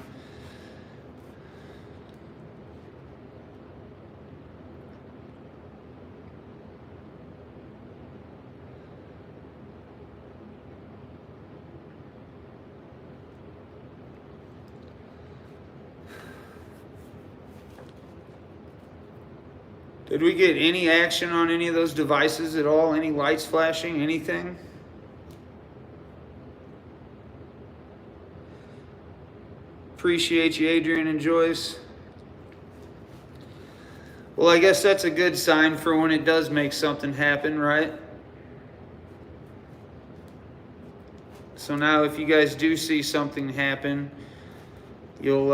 Did we get any action on any of those devices at all? Any lights flashing? Anything? Appreciate you, Adrian and Joyce. Well, I guess that's a good sign for when it does make something happen, right? So now if you guys do see something happen, you'll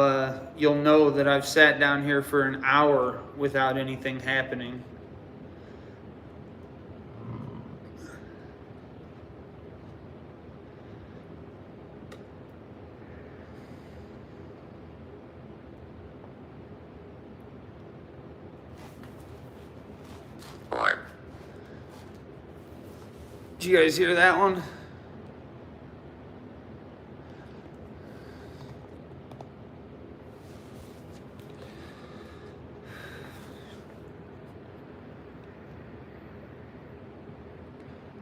know that I've sat down here for an hour without anything happening. Orb. Did you guys hear that one?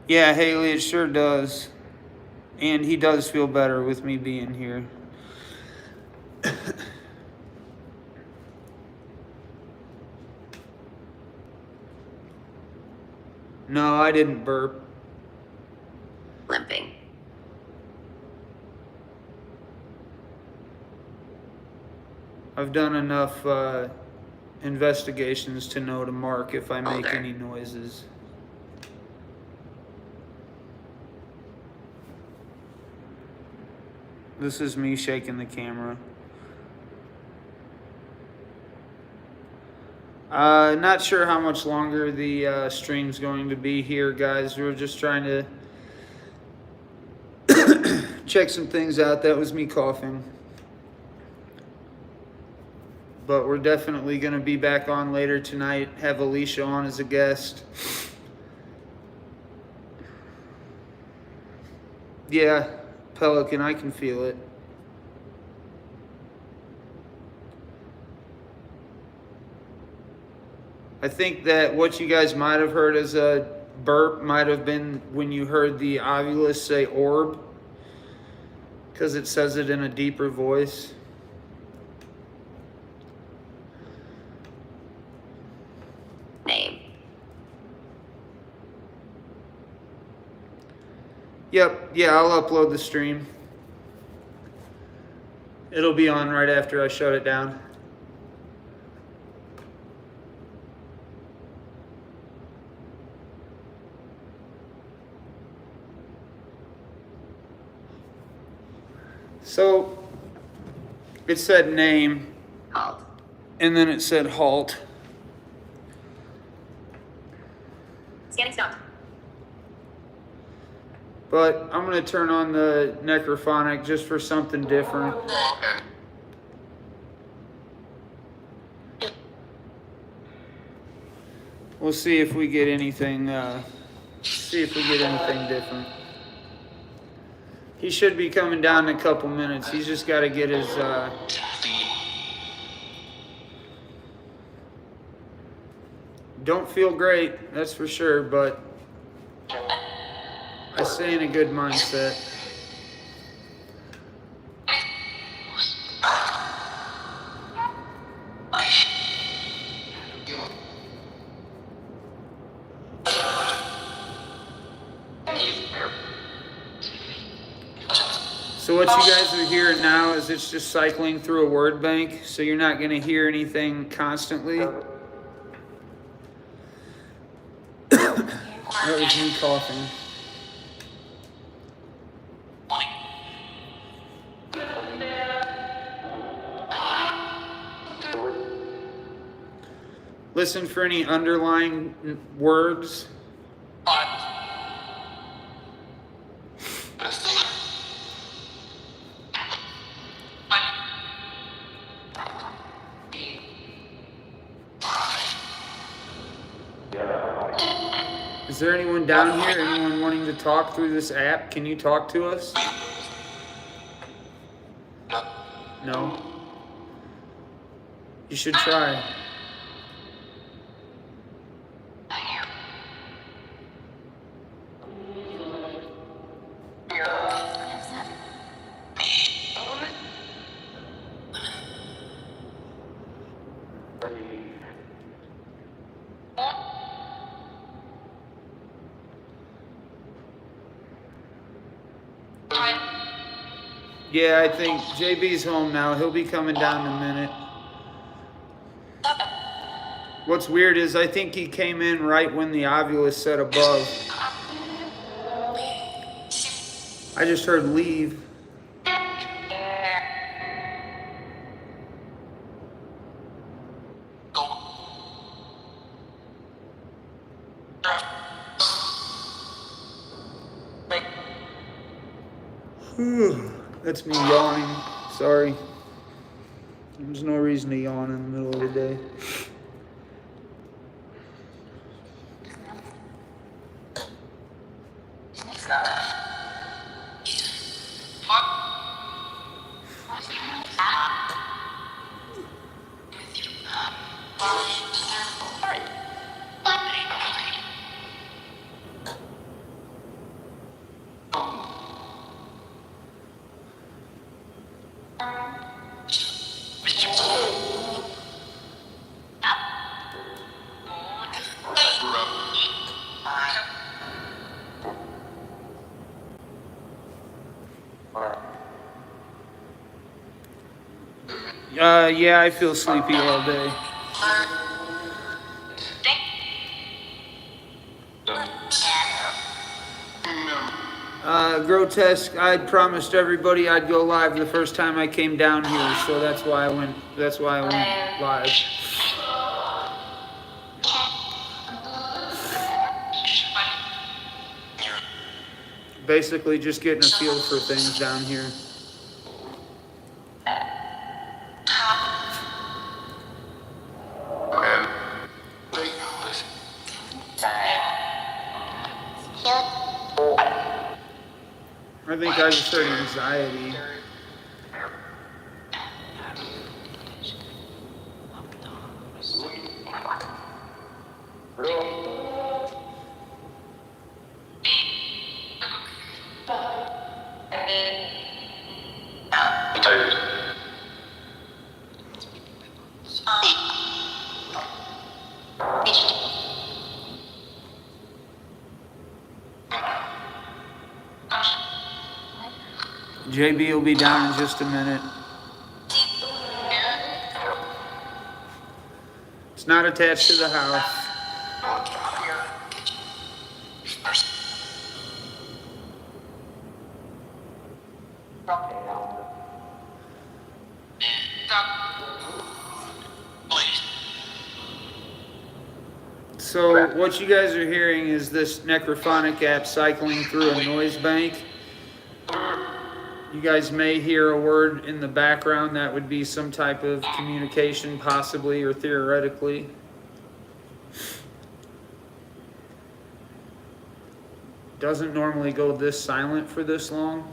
Yeah, Haley, it sure does. And he does feel better with me being here. No, I didn't burp. Limping. I've done enough investigations to know to mark if I make Older. any noises. This is me shaking the camera. Not sure how much longer the stream's going to be here, guys. We're just trying to check some things out. That was me coughing. But we're definitely going to be back on later tonight. Have Alicia on as a guest. Yeah, Pelican, I can feel it. I think that what you guys might have heard as a burp might have been when you heard the Ovilus say orb, because it says it in a deeper voice. Name. Yep, yeah, I'll upload the stream. It'll be on right after I shut it down. So, it said name, Halt. and then it said halt. Scanning stopped. But I'm going to turn on the necrophonic just for something different. We'll see if we get anything, different. He should be coming down in a couple minutes. He's just got to get his, don't feel great, that's for sure, but stay in a good mindset. So what you guys are hearing now is it's just cycling through a word bank, so you're not going to hear anything constantly. That was me coughing. Listen for any underlying words. Is there anyone down here? Anyone wanting to talk through this app? Can you talk to us? No? You should try. Yeah, I think JB's home now. He'll be coming down in a minute. What's weird is I think he came in right when the ovulus said above. I just heard leave. That's me yawning. Sorry. There's no reason to yawn in the middle of the day. Yeah, I feel sleepy all day. Grotesque, I'd promised everybody I'd go live the first time I came down here, so that's why I went live. Basically just getting a feel for things down here. I think I just heard anxiety. JB will be down in just a minute. It's not attached to the house. So what you guys are hearing is this necrophonic app cycling through a noise bank. You guys may hear a word in the background that would be some type of communication, possibly or theoretically. Doesn't normally go this silent for this long.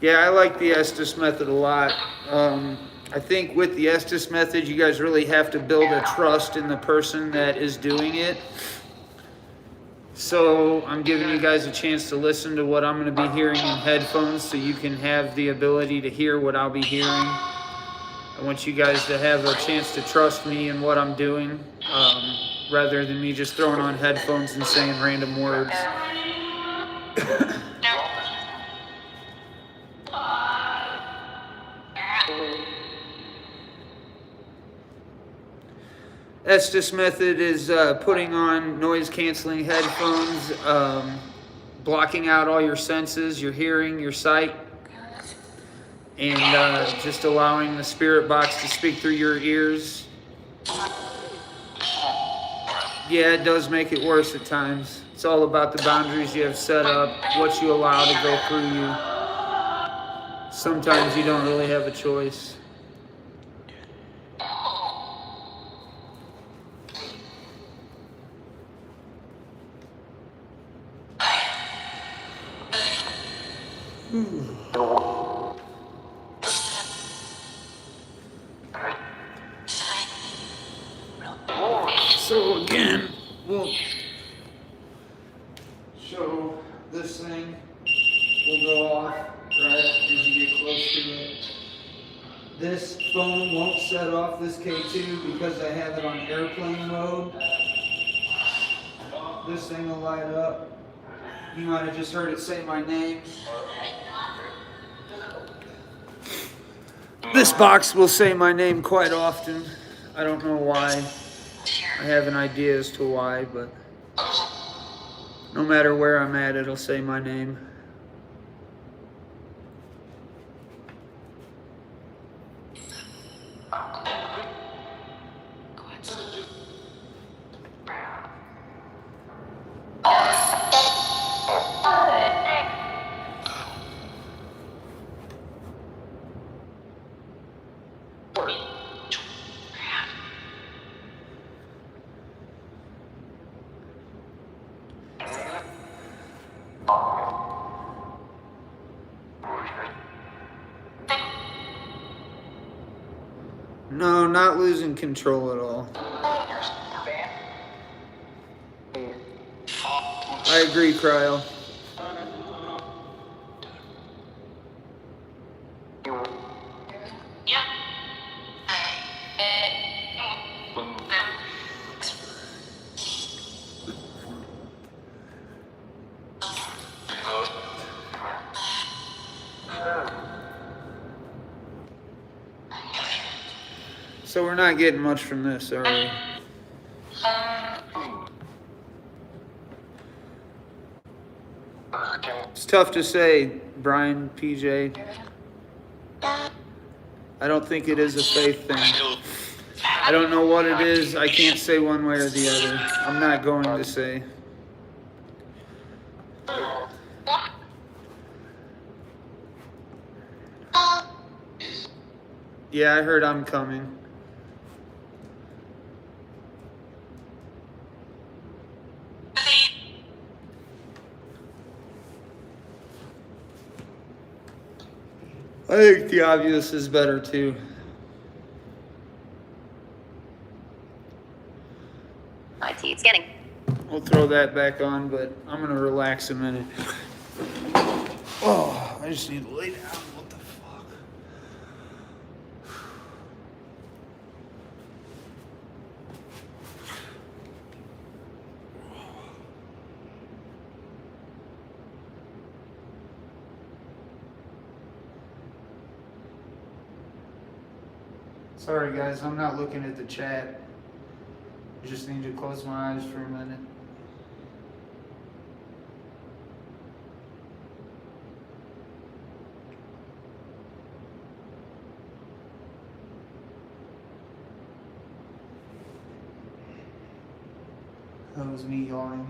Yeah, I like the Estes method a lot. I think with the Estes method, you guys really have to build a trust in the person that is doing it. So I'm giving you guys a chance to listen to what I'm going to be hearing in headphones so you can have the ability to hear what I'll be hearing. I want you guys to have a chance to trust me in what I'm doing, rather than me just throwing on headphones and saying random words. Estes method is putting on noise-canceling headphones, blocking out all your senses, your hearing, your sight, and just allowing the spirit box to speak through your ears. Yeah, it does make it worse at times. It's all about the boundaries you have set up, what you allow to go through you. Sometimes you don't really have a choice. So again, we'll show this thing will go off right as you get close to it. This phone won't set off this K2 because I have it on airplane mode. This thing will light up. You might have just heard it say my name. This box will say my name quite often. I don't know why. I have an idea as to why, but no matter where I'm at, it'll say my name. No, not losing control at all. I agree, Cryo. So we're not getting much from this, are we? It's tough to say, Brian, PJ. I don't think it is a faith thing. I don't know what it is. I can't say one way or the other. I'm not going to say. Yeah, I heard I'm coming. I think the obvious is better too. IT scanning. We'll throw that back on, but I'm gonna relax a minute. Oh, I just need to lay down. What the fuck? Sorry guys, I'm not looking at the chat. I just need to close my eyes for a minute. That was me yawning.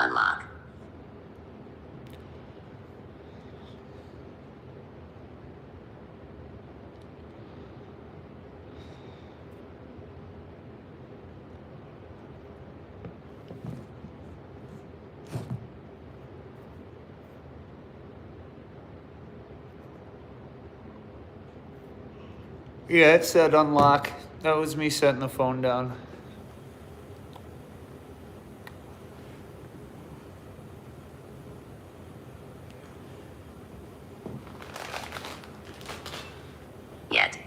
Unlock. Yeah, it said unlock. That was me setting the phone down. Yet.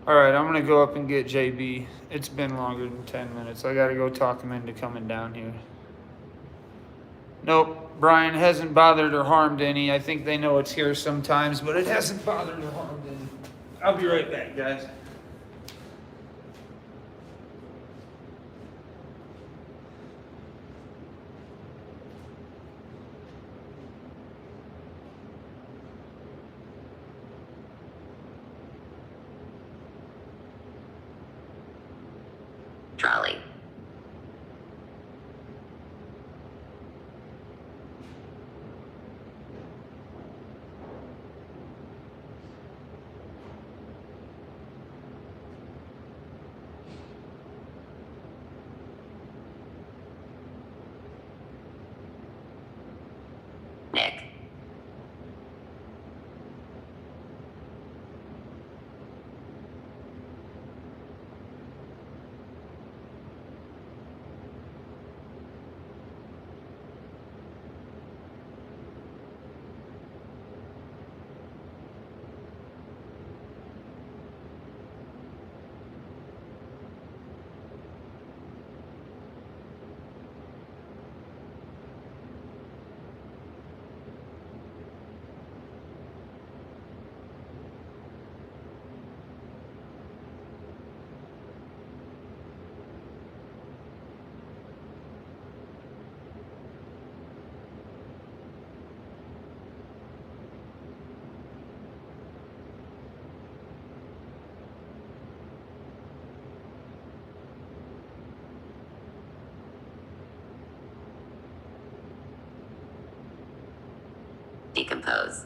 All right, I'm gonna go up and get JB. It's been longer than 10 minutes. I gotta go talk him into coming down here. Nope, Brian hasn't bothered or harmed any. I think they know it's here sometimes, but it hasn't bothered or harmed any. I'll be right back, guys. Trolley. Nick. Decompose.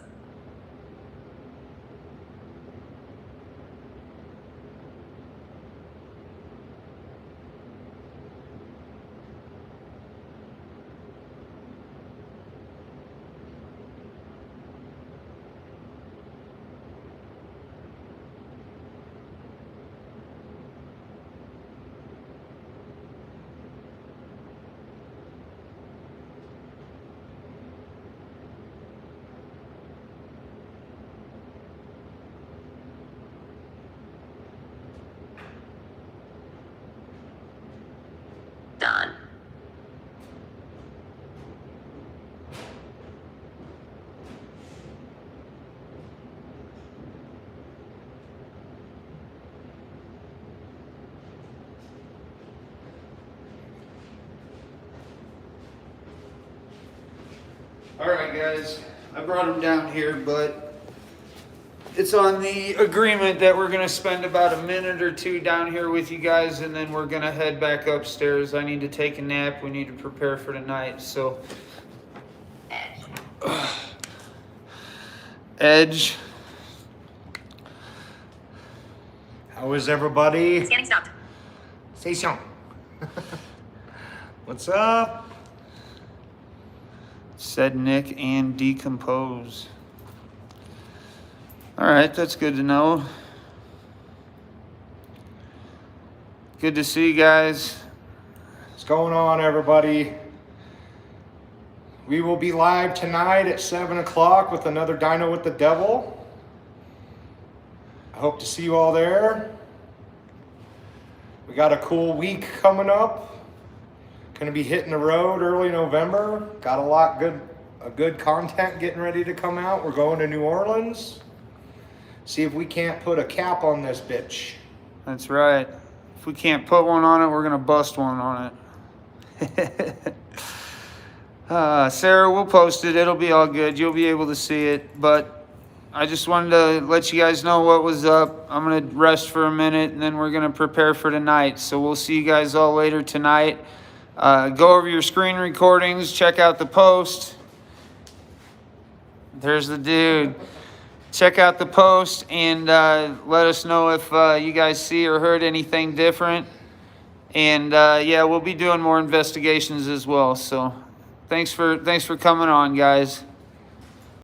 Done. All right, guys. I brought him down here, but it's on the agreement that we're gonna spend about a minute or two down here with you guys, and then we're gonna head back upstairs. I need to take a nap. We need to prepare for tonight. So, Edge. How is everybody? Scanning stopped. Station. What's up? Said Nick and decompose. All right, that's good to know. Good to see you guys. What's going on, everybody? We will be live tonight at 7 o'clock with another Dino with the Devil. I hope to see you all there. We got a cool week coming up. Gonna be hitting the road early November. Got a good content getting ready to come out. We're going to New Orleans. See if we can't put a cap on this bitch. That's right. If we can't put one on it, we're gonna bust one on it. Sarah, we'll post it. It'll be all good. You'll be able to see it. But I just wanted to let you guys know what was up. I'm gonna rest for a minute, and then we're gonna prepare for tonight. So we'll see you guys all later tonight. Go over your screen recordings. Check out the post. There's the dude. Check out the post and let us know if you guys see or heard anything different. And yeah, we'll be doing more investigations as well. So thanks for coming on, guys.